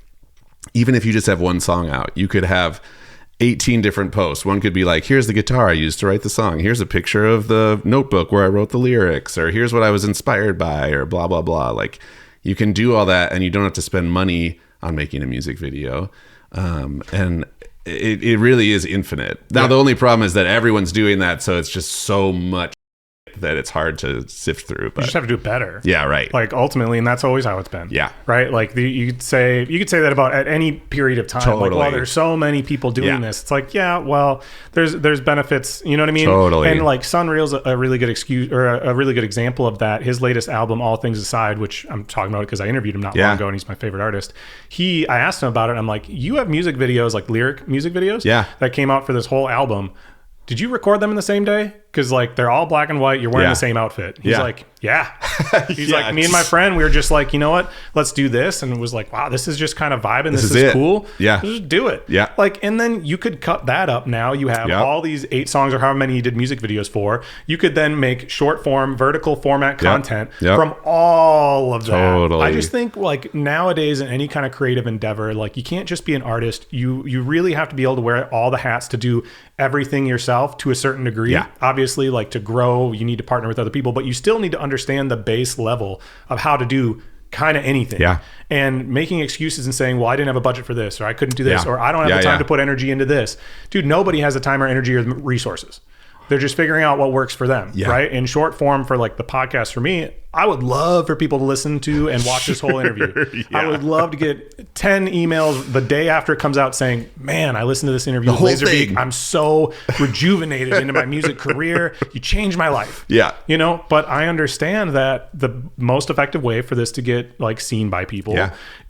even if you just have one song out, you could have 18 different posts. One could be like, here's the guitar I used to write the song. Here's a picture of the notebook where I wrote the lyrics, or here's what I was inspired by, or blah, blah, blah. Like you can do all that and you don't have to spend money on making a music video. And it really is infinite. Now, the only problem is that everyone's doing that. So it's just so much that it's hard to sift through. But you just have to do it better. Yeah, right. Like ultimately, and that's always how it's been. Yeah. Right? Like you could say that about at any period of time. Totally. Like, well, there's so many people doing this. It's like, yeah, well, there's benefits, you know what I mean? Totally. And like Sunreal's a really good excuse, or a really good example of that. His latest album, All Things Aside, which I'm talking about because I interviewed him not long ago and he's my favorite artist. I asked him about it and I'm like, you have music videos, like lyric music videos that came out for this whole album. Did you record them in the same day? Because like they're all black and white. You're wearing the same outfit. He's like, yeah. He's like, me and my friend, we were just like, you know what? Let's do this. And it was like, wow, this is just kind of vibing. This is cool. Yeah. Just do it. Yeah. Like, and then you could cut that up. Now you have all these 8 songs or however many you did music videos for. You could then make short form, vertical format content from all of that. Totally. I just think like nowadays in any kind of creative endeavor, like you can't just be an artist. You really have to be able to wear all the hats to do everything yourself to a certain degree. Yeah. Obviously, like to grow, you need to partner with other people, but you still need to understand the base level of how to do kind of anything. Yeah. And making excuses and saying, well, I didn't have a budget for this, or I couldn't do this, or I don't have the time to put energy into this. Dude, nobody has the time or energy or the resources. They're just figuring out what works for them, right? In short form for like the podcast for me, I would love for people to listen to and watch this whole interview. I would love to get 10 emails the day after it comes out saying, man, I listened to this interview with Lazerbeak. I'm so rejuvenated into my music career. You changed my life. Yeah. You know, but I understand that the most effective way for this to get like seen by people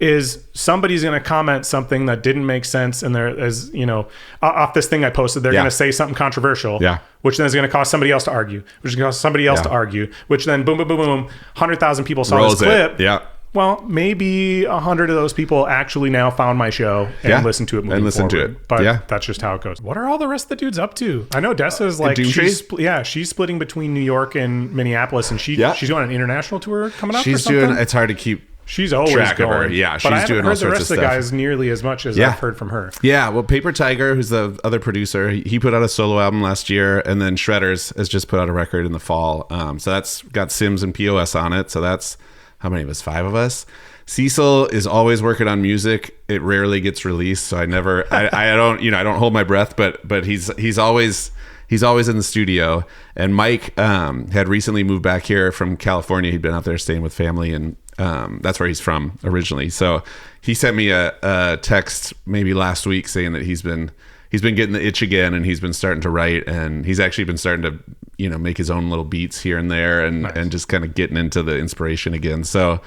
is somebody's going to comment something that didn't make sense. And there is, you know, off this thing I posted, they're going to say something controversial, which then is going to cause somebody else to argue, which is going to cause somebody else to argue, which then boom, boom, boom, boom, 100,000 people saw this clip. Yeah. Well, maybe 100 of those people actually now found my show and listened to it moving forward. But that's just how it goes. What are all the rest of the dudes up to? I know Dessa's like, she's splitting between New York and Minneapolis, and she's doing an international tour coming up. She's doing. It's hard to keep. She's always going. Yeah, she's but I haven't doing heard all sorts the rest of of the stuff. guys nearly as much as I've heard from her. Yeah, well, Paper Tiger, who's the other producer, he put out a solo album last year, and then Shredders has just put out a record in the fall. So that's got Sims and P.O.S. on it. So that's how many of us? 5 of us. Cecil is always working on music. It rarely gets released, so I don't hold my breath, but he's always in the studio. And Mike had recently moved back here from California. He'd been out there staying with family, and that's where he's from originally. So he sent me a text maybe last week saying that he's been getting the itch again, and he's been starting to write, and he's actually been starting to, you know, make his own little beats here and there, and just kind of getting into the inspiration again. So,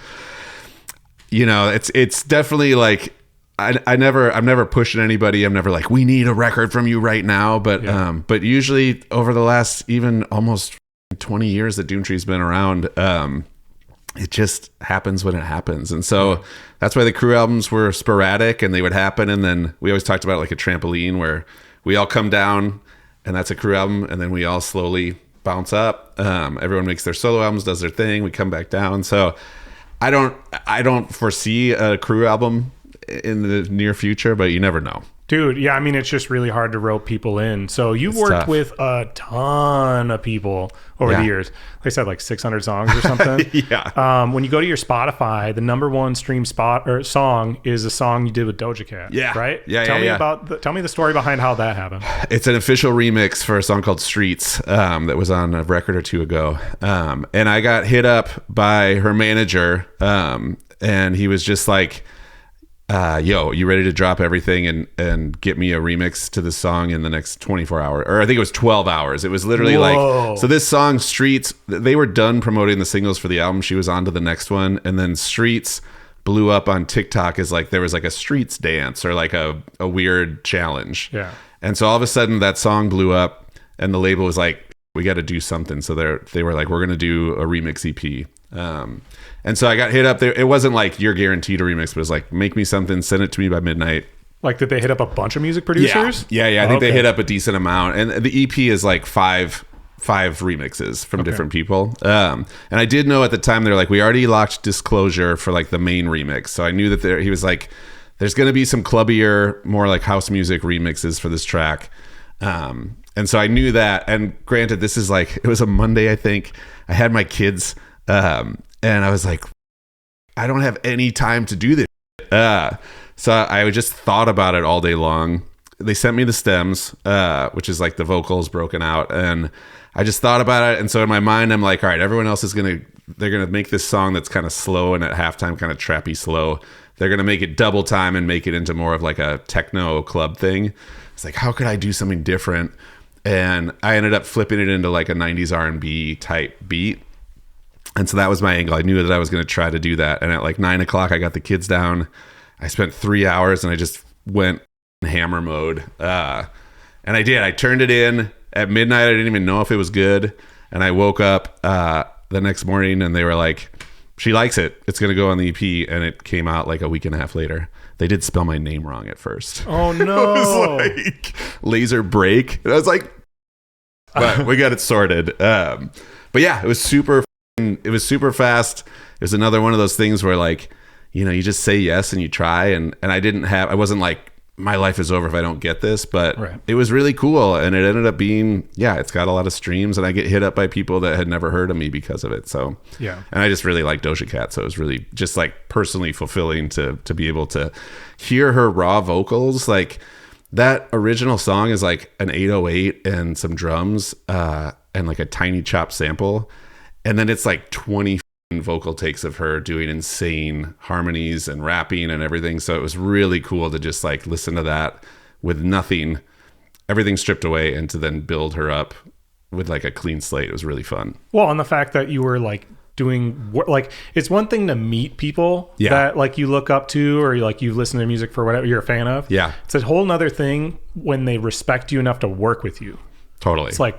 you know, it's definitely like, I'm never pushing anybody. I'm never like, we need a record from you right now. But usually over the last even almost 20 years that Doomtree's been around, it just happens when it happens. And so that's why the crew albums were sporadic, and they would happen. And then we always talked about like a trampoline where we all come down, and that's a crew album. And then we all slowly bounce up. Everyone makes their solo albums, does their thing. We come back down. So I don't foresee a crew album in the near future, but you never know. Dude, yeah, I mean, it's just really hard to rope people in. So you've worked with a ton of people over the years. They said like 600 songs or something. When you go to your Spotify, the number one stream song is a song you did with Doja Cat. Yeah. Right? Yeah. Tell me the story behind how that happened. It's an official remix for a song called Streets that was on a record or two ago. And I got hit up by her manager, and he was just like, yo, you ready to drop everything and get me a remix to the song in the next 24 hours? Or I think it was 12 hours. It was literally like, so this song Streets, they were done promoting the singles for the album. She was on to the next one. And then Streets blew up on TikTok as like, there was like a Streets dance or like a weird challenge. Yeah. And so all of a sudden that song blew up, and the label was like, we got to do something. So they were like, we're going to do a remix EP. And so I got hit up there. It wasn't like you're guaranteed a remix, but it was like, make me something, send it to me by midnight. Like, did they hit up a bunch of music producers? Yeah. I think they hit up a decent amount. And the EP is like five remixes from different people. And I did know at the time, they're like, we already locked Disclosure for like the main remix. So I knew that he was like, there's going to be some clubbier, more like house music remixes for this track. And so I knew that. And granted, this is like, it was a Monday, I think. I had my kids, and I was like, I don't have any time to do this. So I just thought about it all day long. They sent me the stems, which is like the vocals broken out. And I just thought about it. And so in my mind, I'm like, all right, everyone else they're going to make this song that's kind of slow and at halftime kind of trappy slow. They're going to make it double time and make it into more of like a techno club thing. It's like, how could I do something different? And I ended up flipping it into like a 90s R&B type beat. And so that was my angle. I knew that I was going to try to do that. And at like 9 o'clock, I got the kids down. I spent 3 hours and I just went in hammer mode. And I did. I turned it in at midnight. I didn't even know if it was good. And I woke up the next morning and they were like, she likes it. It's going to go on the EP. And it came out like a week and a half later. They did spell my name wrong at first. Oh, no. It was like Lazerbeak. And I was like, but we got it sorted. But yeah, it was super fast. It was another one of those things where like, you know, you just say yes and you try. And I wasn't like, my life is over if I don't get this, but It was really cool. And it ended up being, it's got a lot of streams, and I get hit up by people that had never heard of me because of it. So, and I just really like Doja Cat. So it was really just like personally fulfilling to be able to hear her raw vocals. Like that original song is like an 808 and some drums, and like a tiny chop sample. And then it's like 20 vocal takes of her doing insane harmonies and rapping and everything. So it was really cool to just like listen to that with everything stripped away, and to then build her up with like a clean slate. It was really fun. Well, and the fact that you were like doing like, it's one thing to meet people that like you look up to, or like you listen to music for whatever you're a fan of. Yeah. It's a whole nother thing when they respect you enough to work with you. Totally. It's like,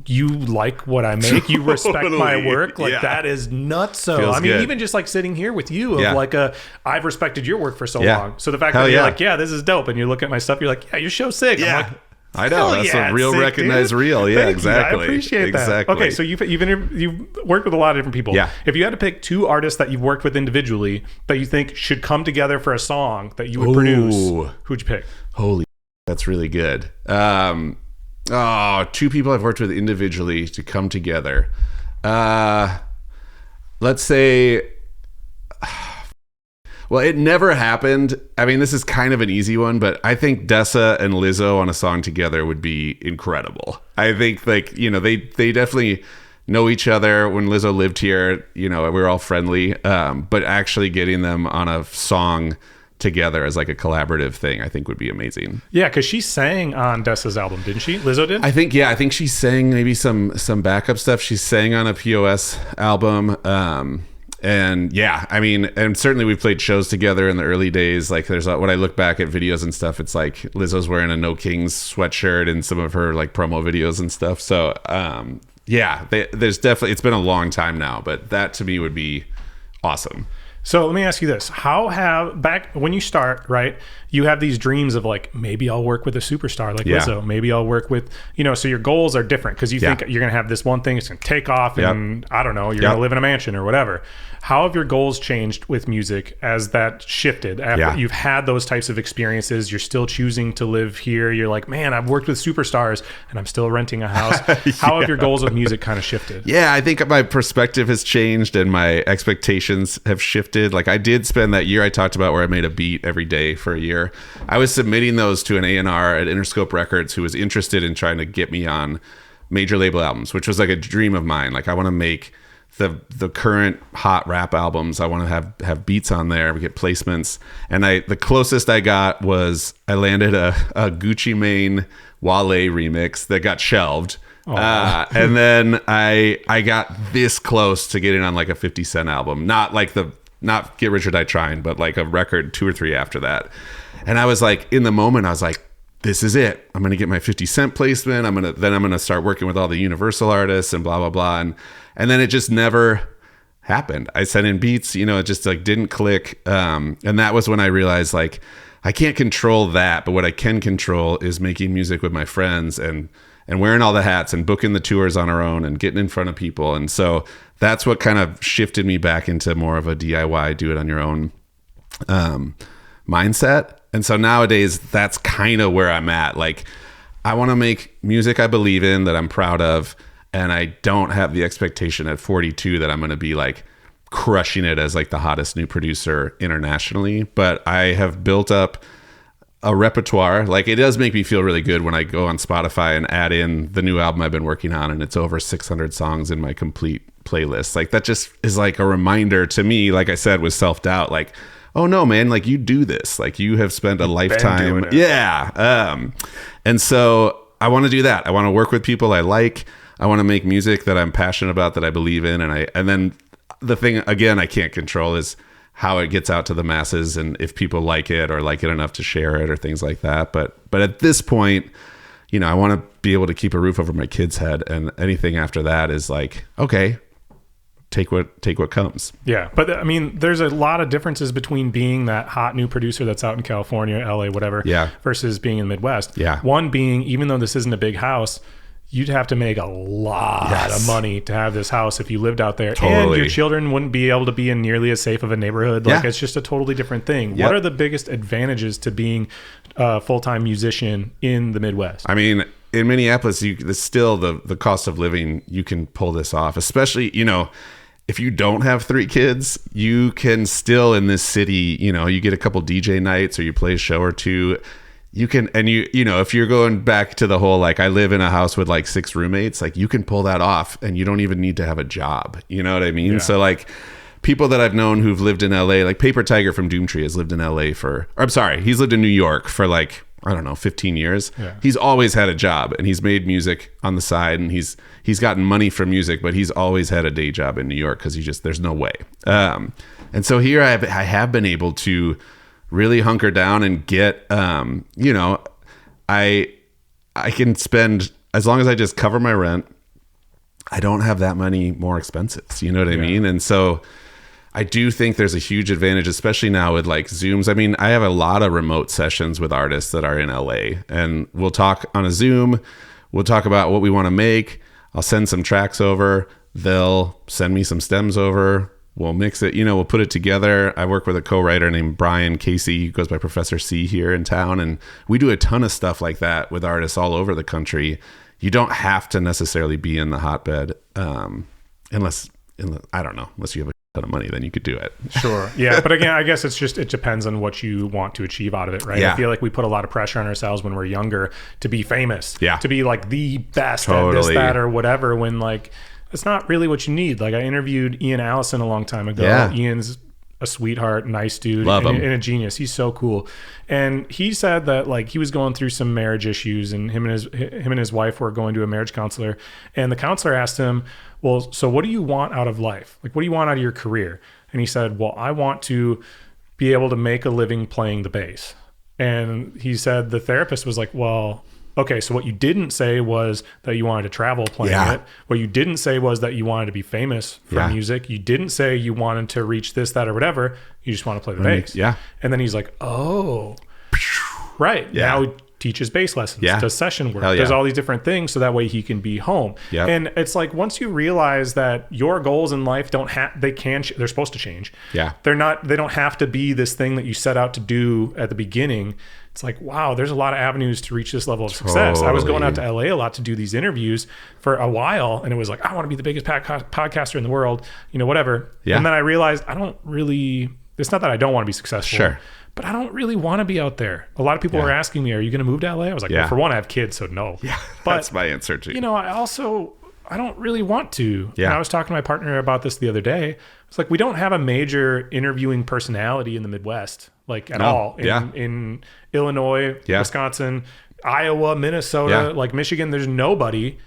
you like what I make, you respect my work. Like that is nuts. So I mean, good. Even just like sitting here with you, of like I've respected your work for so long. So the fact that you're like, this is dope, and you look at my stuff, you're like, your show's sick. I'm like, I know, that's a real sick, recognized dude. Reel. Yeah, exactly. I appreciate that. Exactly. Okay, so you've worked with a lot of different people. Yeah. If you had to pick 2 artists that you've worked with individually that you think should come together for a song that you would produce, who'd you pick? Holy, that's really good. 2 people I've worked with individually to come together. Let's say, well, it never happened. I mean, this is kind of an easy one, but I think Dessa and Lizzo on a song together would be incredible. I think like, they definitely know each other. When Lizzo lived here, we were all friendly, but actually getting them on a song together as like a collaborative thing, I think would be amazing. Yeah, because she sang on Dessa's album, didn't she? Lizzo did? I think she sang maybe some backup stuff. She sang on a P.O.S. album. And yeah, I mean, and certainly we've played shows together in the early days. Like when I look back at videos and stuff, it's like Lizzo's wearing a No Kings sweatshirt in some of her like promo videos and stuff. So there's definitely, it's been a long time now, but that to me would be awesome. So let me ask you this. Back when you start, right, you have these dreams of like, maybe I'll work with a superstar like Lizzo. Maybe I'll work with, so your goals are different because you think you're going to have this one thing, it's going to take off and I don't know, you're going to live in a mansion or whatever. How have your goals changed with music as that shifted? After you've had those types of experiences, you're still choosing to live here. You're like, man, I've worked with superstars and I'm still renting a house. How have your goals with music kind of shifted? Yeah, I think my perspective has changed and my expectations have shifted. Like I did spend that year I talked about where I made a beat every day for a year. I was submitting those to an A&R at Interscope Records who was interested in trying to get me on major label albums, which was like a dream of mine. Like I want to make the current hot rap albums. I want to have beats on there. We get placements. And the closest I got was I landed a Gucci Mane Wale remix that got shelved. And then I got this close to getting on like a 50 Cent album. Not Get Rich or Die Trying, but like a record 2 or 3 after that. And I was like, in the moment, I was like, this is it. I'm going to get my 50 Cent placement. I'm going to start working with all the Universal artists and blah, blah, blah. And then it just never happened. I sent in beats, it just like didn't click. And that was when I realized like, I can't control that, but what I can control is making music with my friends and wearing all the hats and booking the tours on our own and getting in front of people. And so that's what kind of shifted me back into more of a DIY, do it on your own mindset. And so nowadays that's kind of where I'm at. Like I want to make music I believe in, that I'm proud of. And I don't have the expectation at 42 that I'm going to be like crushing it as like the hottest new producer internationally. But I have built up a repertoire. Like it does make me feel really good when I go on Spotify and add in the new album I've been working on and it's over 600 songs in my complete playlist. Like that just is like a reminder to me, like I said, with self-doubt, like, oh no, man, like you do this, like you have spent a lifetime. And so I want to do that. I want to work with people I like. I want to make music that I'm passionate about, that I believe in. And then the thing, again, I can't control is how it gets out to the masses and if people like it or like it enough to share it or things like that. But at this point, I want to be able to keep a roof over my kid's head, and anything after that is like, okay, take what comes. Yeah. But I mean, there's a lot of differences between being that hot new producer that's out in California, LA, whatever, versus being in the Midwest. Yeah. One being, even though this isn't a big house, you'd have to make a lot of money to have this house if you lived out there. Totally. And your children wouldn't be able to be in nearly as safe of a neighborhood. Like it's just a totally different thing. What are the biggest advantages to being a full-time musician in the Midwest? I mean, in Minneapolis, still the cost of living, you can pull this off, especially, if you don't have 3 kids, you can still in this city, you get a couple DJ nights or you play a show or 2. You can, and if you're going back to the whole, like I live in a house with like 6 roommates, like you can pull that off and you don't even need to have a job. You know what I mean? Yeah. So like, people that I've known who've lived in LA, like Paper Tiger from Doomtree has lived in LA he's lived in New York for like, I don't know, 15 years. Yeah. He's always had a job and he's made music on the side and he's gotten money from music, but he's always had a day job in New York because there's no way. And so here I have been able to really hunker down and get, you know, I can spend, as long as I just cover my rent, I don't have that many more expenses. You know what I mean? And so I do think there's a huge advantage, especially now with like Zooms. I mean, I have a lot of remote sessions with artists that are in LA, and we'll talk on a Zoom. We'll talk about what we want to make. I'll send some tracks over. They'll send me some stems over. We'll mix it, you know, we'll put it together. I work with a co-writer named Brian Casey, who goes by Professor C here in town. And we do a ton of stuff like that with artists all over the country. You don't have to necessarily be in the hotbed unless you have a ton of money, then you could do it. Sure. Yeah. But again, I guess it depends on what you want to achieve out of it, right? Yeah. I feel like we put a lot of pressure on ourselves when we're younger to be famous, to be like the best at this, that, or whatever, when like, it's not really what you need. Like I interviewed Ian Allison a long time ago. Yeah. Ian's a sweetheart, nice dude, Love him. And a genius. He's so cool. And he said that like he was going through some marriage issues, and him and his wife were going to a marriage counselor. And the counselor asked him, well, so what do you want out of life? Like, what do you want out of your career? And he said, well, I want to be able to make a living playing the bass. And he said the therapist was like, well, okay, so what you didn't say was that you wanted to travel playing it. What you didn't say was that you wanted to be famous for music. You didn't say you wanted to reach this, that, or whatever. You just want to play the bass. Yeah. And then he's like, oh, right. Yeah. Now he teaches bass lessons, does session work, does all these different things so that way he can be home. Yep. And it's like once you realize that your goals in life they're supposed to change. Yeah. They don't have to be this thing that you set out to do at the beginning. It's like, wow, there's a lot of avenues to reach this level of success. I was going out to LA a lot to do these interviews for a while, and it was like, I want to be the biggest podcaster in the world, you know, whatever. Yeah. And then I realized it's not that I don't want to be successful, but I don't really want to be out there. A lot of people were asking me, are you going to move to LA? I was like, well, for one, I have kids, so no. Yeah, but that's my answer too. You know, I don't really want to. Yeah. And I was talking to my partner about this the other day. It's like, we don't have a major interviewing personality in the Midwest, like at all. In Illinois, Wisconsin, Iowa, Minnesota, like Michigan, there's nobody.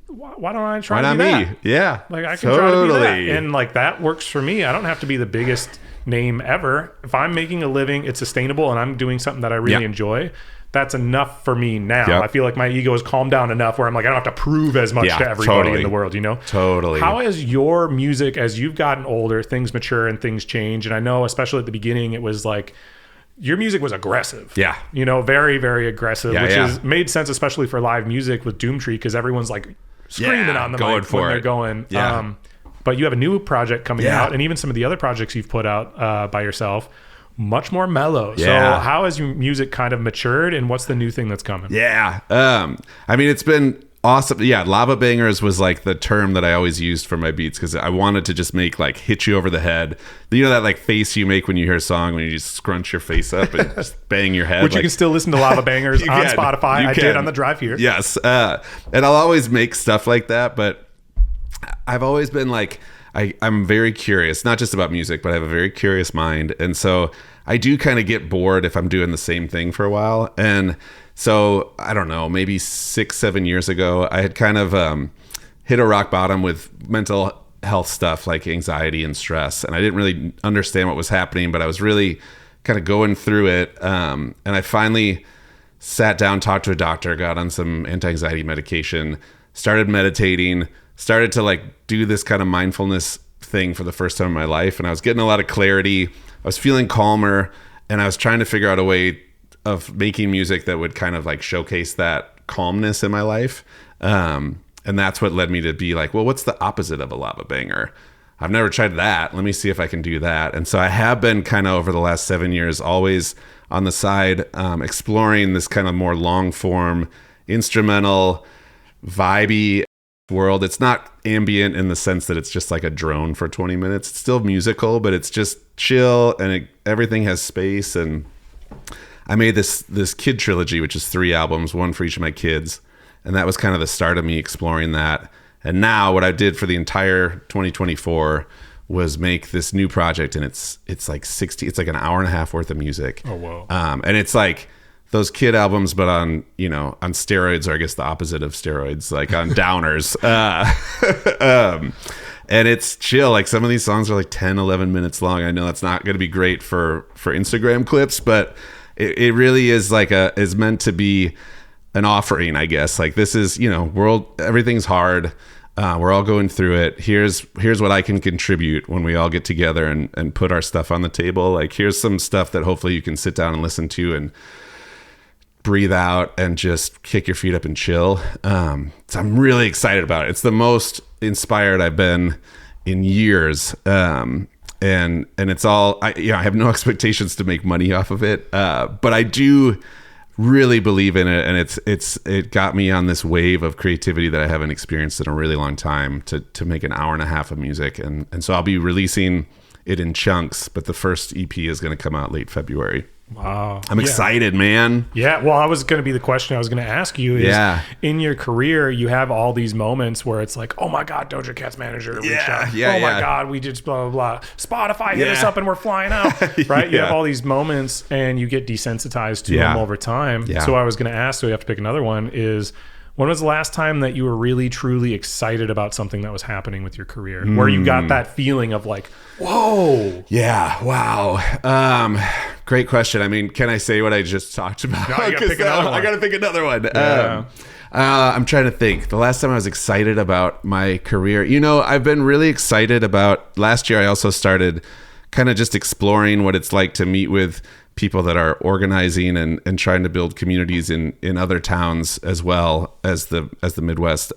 Why don't I try to be that? Yeah. Like I can try to be that. And like that works for me. I don't have to be the biggest name ever. If I'm making a living, it's sustainable, and I'm doing something that I really enjoy, that's enough for me now. Yep. I feel like my ego has calmed down enough where I'm like, I don't have to prove as much to everybody in the world, you know? Totally. How has your music, as you've gotten older, things mature and things change? And I know, especially at the beginning, it was like, your music was aggressive. Yeah. You know, very, very aggressive, which is made sense, especially for live music with Doomtree, because everyone's like screaming on the mic when they're going. Yeah. But you have a new project coming out, and even some of the other projects you've put out by yourself, much more mellow. So how has your music kind of matured, and what's the new thing that's coming? Yeah. I mean, it's been awesome. Yeah. Lava bangers was like the term that I always used for my beats, because I wanted to just make like hit you over the head. You know, that like face you make when you hear a song, when you just scrunch your face up and just bang your head. Which you can still listen to Lava Bangers on Spotify. I did on the drive here. Yes. And I'll always make stuff like that, but I've always been like, I'm very curious, not just about music, but I have a very curious mind. And so I do kind of get bored if I'm doing the same thing for a while. And so I don't know, maybe 6-7 years ago, I had kind of hit a rock bottom with mental health stuff like anxiety and stress. And I didn't really understand what was happening, but I was really kind of going through it. And I finally sat down, talked to a doctor, got on some anti-anxiety medication, started meditating, started to like do this kind of mindfulness thing for the first time in my life. And I was getting a lot of clarity. I was feeling calmer, and I was trying to figure out a way of making music that would kind of like showcase that calmness in my life. And that's what led me to be like, well, what's the opposite of a lava banger? I've never tried that. Let me see if I can do that. And so I have been kind of over the last 7 years, always on the side, exploring this kind of more long form, instrumental, vibey world. It's not ambient in the sense that it's just like a drone for 20 minutes. It's still musical, but it's just chill, and everything has space. And I made this kid trilogy, which is 3 albums, one for each of my kids. And that was kind of the start of me exploring that. And now what I did for the entire 2024 was make this new project, and it's like an hour and a half worth of music. Oh, whoa. And it's like those Kid albums, but on steroids, or I guess the opposite of steroids, like on downers. And it's chill. Like some of these songs are like 10, 11 minutes long. I know that's not going to be great for Instagram clips, but it really is is meant to be an offering, I guess. Like this is, everything's hard. We're all going through it. Here's what I can contribute when we all get together and put our stuff on the table. Like here's some stuff that hopefully you can sit down and listen to and breathe out and just kick your feet up and chill. So I'm really excited about it. It's the most inspired I've been in years. And it's all, I have no expectations to make money off of it. But I do really believe in it, and it got me on this wave of creativity that I haven't experienced in a really long time to make an hour and a half of music. And so I'll be releasing it in chunks, but the first EP is going to come out late February. Wow. I'm excited, man. Yeah. Well, I was going to be the question I was going to ask you is, in your career, you have all these moments where it's like, oh my God, Doja Cat's manager reached out. Oh my God, we did blah, blah, blah. Spotify hit us up and we're flying out, right? You have all these moments and you get desensitized to them over time. Yeah. So I was going to ask, so you have to pick another one, is when was the last time that you were really, truly excited about something that was happening with your career? Where you got that feeling of like, whoa. Yeah. Wow. Great question. I mean, can I say what I just talked about? No, you gotta pick another one. I got to pick another one. Yeah. I'm trying to think. The last time I was excited about my career, I've been really excited about, last year I also started kind of just exploring what it's like to meet with people that are organizing and trying to build communities in other towns as well as the Midwest,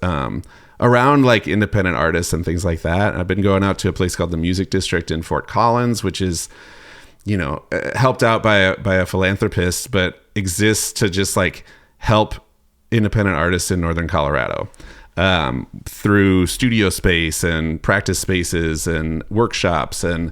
around like independent artists and things like that. And I've been going out to a place called the Music District in Fort Collins, which is, helped out by a philanthropist, but exists to just like help independent artists in Northern Colorado, through studio space and practice spaces and workshops and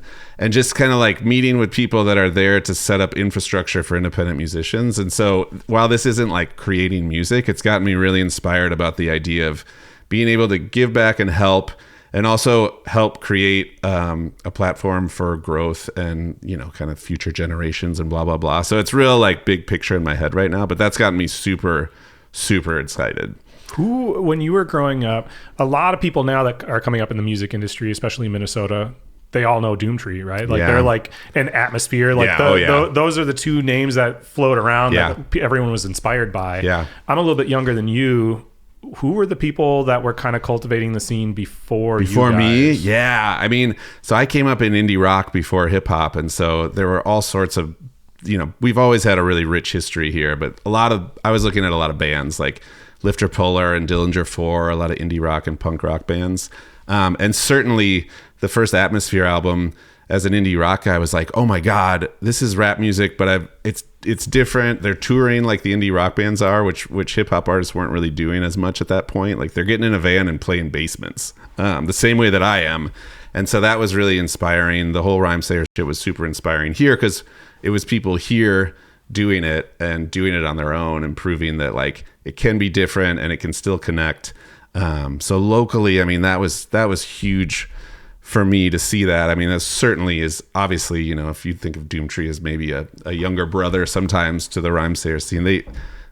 just kind of like meeting with people that are there to set up infrastructure for independent musicians. And so while this isn't like creating music, it's gotten me really inspired about the idea of being able to give back and help, and also help create a platform for growth and, kind of future generations and blah, blah, blah. So it's real like big picture in my head right now, but that's gotten me super, super excited. Who, when you were growing up, a lot of people now that are coming up in the music industry, especially in Minnesota, they all know Doomtree, right? Like they're like an Atmosphere. Like those are the two names that float around that everyone was inspired by. Yeah. I'm a little bit younger than you. Who were the people that were kind of cultivating the scene before you guys? Me? Yeah. I mean, so I came up in indie rock before hip hop. And so there were all sorts of, we've always had a really rich history here, but I was looking at a lot of bands like Lifter Puller and Dillinger 4, a lot of indie rock and punk rock bands. And certainly the first Atmosphere album, as an indie rock guy, I was like, oh my God, this is rap music, but it's different. They're touring like the indie rock bands are, which hip hop artists weren't really doing as much at that point. Like they're getting in a van and playing basements, the same way that I am. And so that was really inspiring. The whole Rhymesayer shit was super inspiring here because it was people here doing it and doing it on their own and proving that like it can be different and it can still connect. So locally, I mean, that was huge for me to see that. I mean, that certainly is obviously, if you think of Doomtree as maybe a younger brother sometimes to the Rhymesayer scene,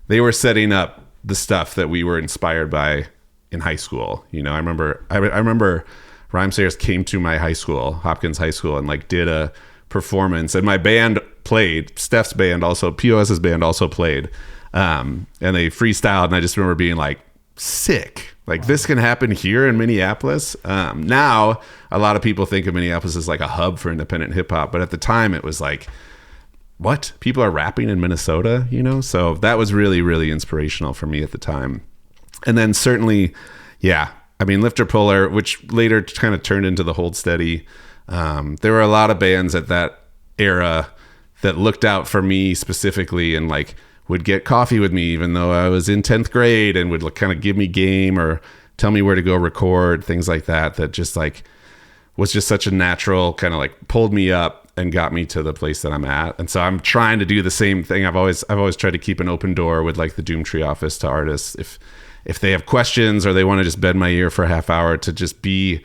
they were setting up the stuff that we were inspired by in high school. I remember Rhymesayers came to my high school, Hopkins High School, and like did a performance, and my band played. Steph's band also, P.O.S.'s band also played, and they freestyled, and I just remember being like, sick. Like this can happen here in Minneapolis. Now a lot of people think of Minneapolis as like a hub for independent hip hop, but at the time it was like, what? People are rapping in Minnesota, So that was really, really inspirational for me at the time. And then certainly, I mean, Lifter Puller, which later kind of turned into the Hold Steady. There were a lot of bands at that era that looked out for me specifically and like would get coffee with me even though I was in 10th grade and would kind of give me game or tell me where to go record, things like that just like was just such a natural kind of like pulled me up and got me to the place that I'm at. And so I'm trying to do the same thing. I've always tried to keep an open door with like the Doomtree office to artists. If they have questions or they want to just bend my ear for a half hour, to just be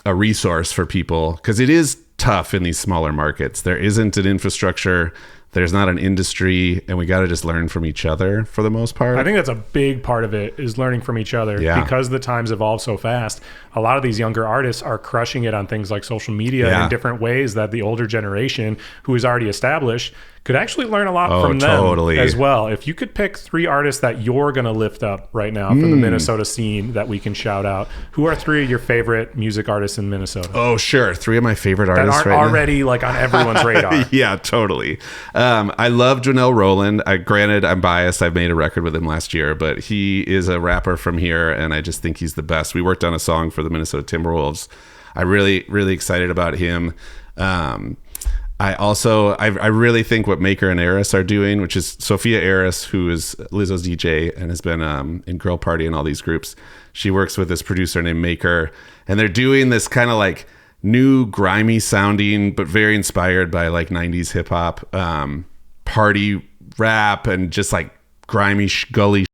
a resource for people, because it is tough in these smaller markets. There isn't an infrastructure. There's not an industry, and we got to just learn from each other for the most part. I think that's a big part of it, is learning from each other. Yeah. Because the times evolve so fast, a lot of these younger artists are crushing it on things like social media in different ways that the older generation, who is already established, could actually learn a lot from them as well. If you could pick 3 artists that you're going to lift up right now from the Minnesota scene that we can shout out, who are 3 of your favorite music artists in Minnesota? Oh, sure. 3 of my favorite artists that aren't already like on everyone's radar. Yeah, totally. I love Janelle Rowland. Granted, I'm biased. I made a record with him last year, but he is a rapper from here, and I just think he's the best. We worked on a song for the Minnesota Timberwolves. I'm really, really excited about him. I really think what Maker and Eris are doing, which is Sophia Eris, who is Lizzo's DJ and has been in Girl Party and all these groups. She works with this producer named Maker, and they're doing this kind of like new grimy sounding, but very inspired by like 90s hip hop, party rap, and just like grimy gully.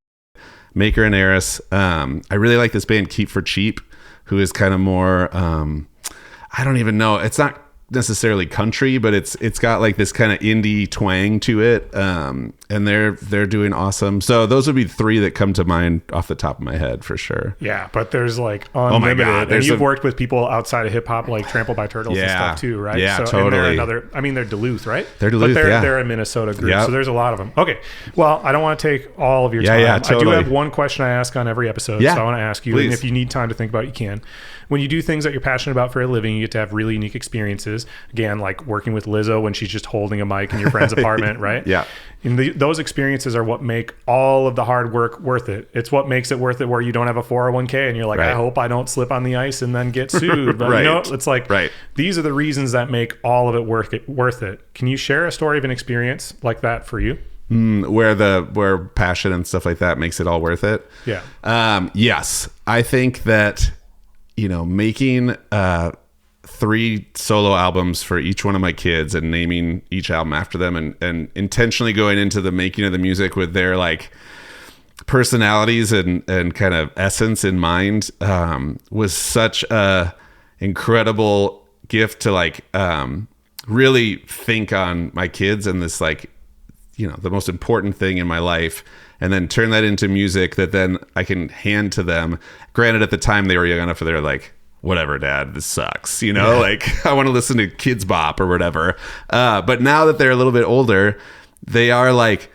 Maker and Eris. I really like this band Keep for Cheap, who is kind of more, I don't even know. It's not necessarily country, but it's got like this kind of indie twang to it, and they're doing awesome. So those would be 3 that come to mind off the top of my head for sure. Yeah, but there's like unlimited. Oh my God, and you've worked with people outside of hip hop, like Trampled by Turtles and stuff too, right? Yeah, so, totally. And they're Duluth, right? They're Duluth, but they're a Minnesota group, so there's a lot of them. Okay, well, I don't want to take all of your time. Yeah, totally. I do have one question I ask on every episode, so I want to ask you, please. And if you need time to think about it, you can. When you do things that you're passionate about for a living, you get to have really unique experiences. Again, like working with Lizzo when she's just holding a mic in your friend's apartment, right? Yeah. And those experiences are what make all of the hard work worth it. It's what makes it worth it where you don't have a 401k and you're like, I hope I don't slip on the ice and then get sued. But you know, it's like, these are the reasons that make all of it worth it. Can you share a story of an experience like that for you? Where passion and stuff like that makes it all worth it? Yeah. Yes. I think that, making 3 solo albums for each one of my kids and naming each album after them, and intentionally going into the making of the music with their like personalities and kind of essence in mind, was such a incredible gift to like really think on my kids and this like, the most important thing in my life, and then turn that into music that then I can hand to them. Granted, at the time they were young enough, they're like, whatever, Dad, this sucks. Like I want to listen to Kids Bop or whatever. But now that they're a little bit older, they are like,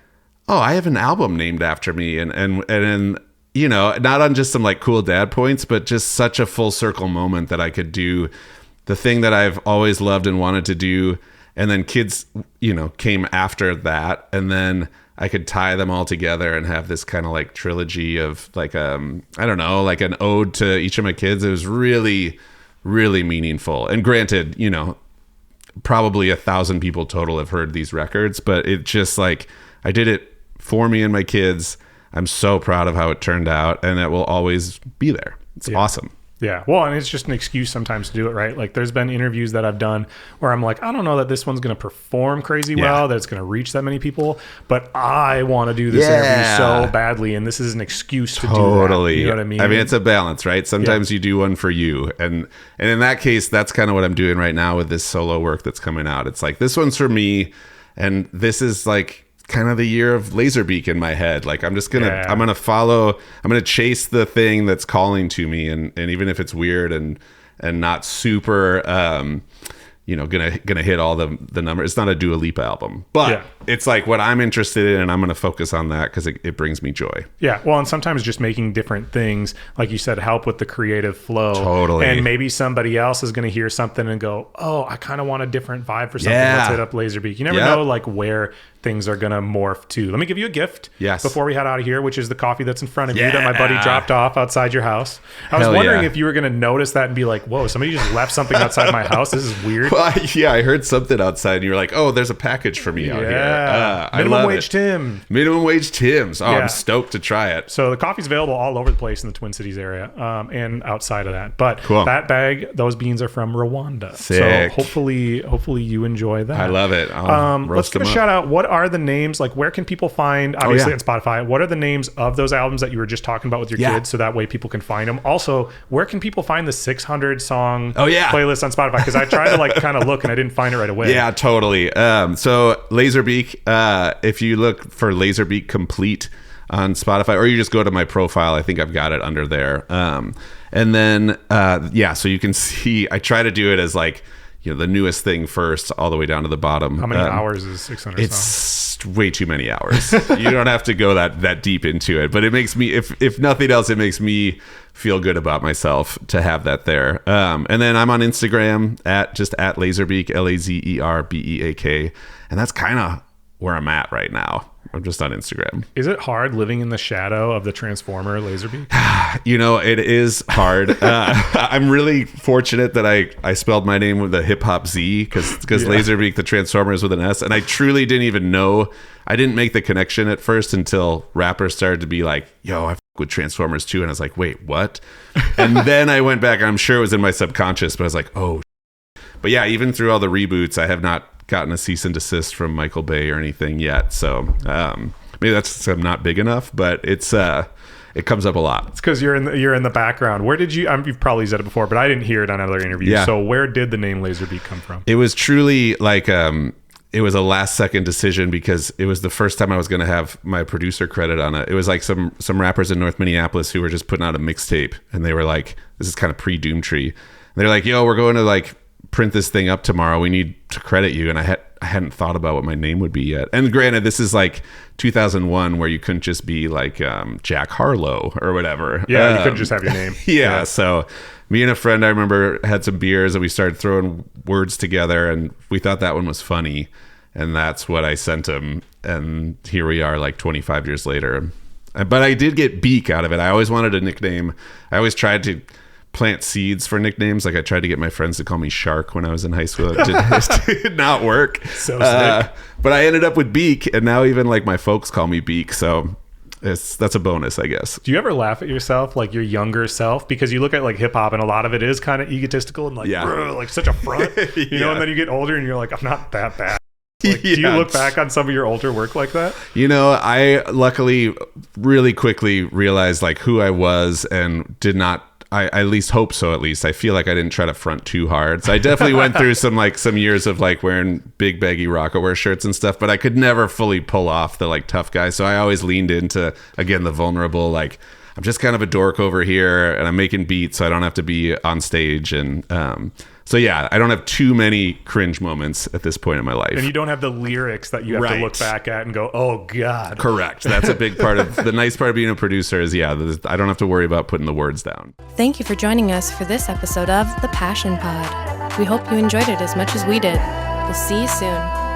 oh, I have an album named after me. And not on just some like cool dad points, but just such a full circle moment that I could do the thing that I've always loved and wanted to do. And then kids, came after that. And then I could tie them all together and have this kind of like trilogy of like, I don't know, like an ode to each of my kids. It was really, really meaningful. And granted, probably 1,000 people total have heard these records, but it just like, I did it for me and my kids. I'm so proud of how it turned out, and it will always be there. It's awesome. Yeah. Well, and it's just an excuse sometimes to do it, right? Like there's been interviews that I've done where I'm like, I don't know that this one's going to perform crazy well, that it's going to reach that many people, but I want to do this interview so badly. And this is an excuse to do that. You know what I mean? I mean, it's a balance, right? Sometimes you do one for you. And in that case, that's kind of what I'm doing right now with this solo work that's coming out. It's like, this one's for me. And this is like kind of the year of Lazerbeak in my head. Like I'm just gonna I'm gonna chase the thing that's calling to me, and even if it's weird and not super gonna hit all the numbers. It's not a Dua Lipa album, but it's like what I'm interested in, and I'm gonna focus on that because it brings me joy. Yeah, well, and sometimes just making different things, like you said, help with the creative flow. Totally. And maybe somebody else is gonna hear something and go, oh, I kind of want a different vibe for something. Let's hit up Lazerbeak. You never know like where things are gonna morph to. Let me give you a gift before we head out of here, which is the coffee that's in front of you that my buddy dropped off outside your house. I was wondering if you were gonna notice that and be like, whoa, somebody just left something outside my house. This is weird. Well, yeah, I heard something outside, and you were like, "Oh, there's a package for me out here." Minimum wage Tim. Minimum wage Tim's. Oh, I'm stoked to try it. So the coffee's available all over the place in the Twin Cities area, and outside of that. But cool. That bag, those beans are from Rwanda. Sick. So hopefully you enjoy that. I love it. Let's give a shout out. What are the names? Like, where can people find? Obviously on Spotify. What are the names of those albums that you were just talking about with your kids? So that way people can find them. Also, where can people find the 600 song playlist on Spotify? Because I tried to like kind of look and I didn't find it right away. Yeah, totally. So Lazerbeak, if you look for Lazerbeak Complete on Spotify, or you just go to my profile, I think I've got it under there. And then so you can see I try to do it as like, you know, the newest thing first all the way down to the bottom. How many hours is 600 it's songs? Way too many hours. You don't have to go that deep into it, but it makes me, if nothing else, it makes me feel good about myself to have that there. And then I'm on Instagram at Lazerbeak, Lazerbeak, and that's kind of where I'm at right now. I'm just on Instagram. Is it hard living in the shadow of the Transformer Lazerbeak? You know, it is hard. I'm really fortunate that I spelled my name with a hip hop Z because Lazerbeak, the Transformer, is with an S. And I truly didn't even know. I didn't make the connection at first until rappers started to be like, yo, I f with Transformers too. And I was like, wait, what? And then I went back. I'm sure it was in my subconscious, but I was like, oh. But yeah, even through all the reboots, I have not gotten a cease and desist from Michael Bay or anything yet. So maybe that's I'm not big enough, but it's it comes up a lot. It's because you're in the background. Where did you? You've probably said it before, but I didn't hear it on other interviews. Yeah. So where did the name Lazerbeak come from? It was truly like it was a last second decision because it was the first time I was going to have my producer credit on it. It was like some rappers in North Minneapolis who were just putting out a mixtape, and they were like, this is kind of pre Doomtree. They're like, yo, we're going to like print this thing up tomorrow. We need to credit you. And I hadn't thought about what my name would be yet. And granted, this is like 2001 where you couldn't just be like Jack Harlow or whatever. Yeah, you couldn't just have your name. Yeah. So me and a friend, I remember, had some beers and we started throwing words together and we thought that one was funny. And that's what I sent him. And here we are like 25 years later. But I did get Beak out of it. I always wanted a nickname. I always tried to plant seeds for nicknames. Like I tried to get my friends to call me Shark when I was in high school. It did not work. So sick. But I ended up with Beak, and now even like my folks call me Beak. So that's a bonus, I guess. Do you ever laugh at yourself, like your younger self? Because you look at like hip hop and a lot of it is kind of egotistical and like, like such a front, you know, and then you get older and you're like, I'm not that bad. Like, do you look back on some of your older work like that? You know, I luckily really quickly realized like who I was and did not, I at least hope so. At least I feel like I didn't try to front too hard. So I definitely went through some years of like wearing big baggy Rockaware shirts and stuff, but I could never fully pull off the like tough guy. So I always leaned into, again, the vulnerable, like I'm just kind of a dork over here and I'm making beats so I don't have to be on stage. And so yeah, I don't have too many cringe moments at this point in my life. And you don't have the lyrics that you have to look back at and go, oh God. Correct. That's a big part of the nice part of being a producer is I don't have to worry about putting the words down. Thank you for joining us for this episode of The Passion Pod. We hope you enjoyed it as much as we did. We'll see you soon.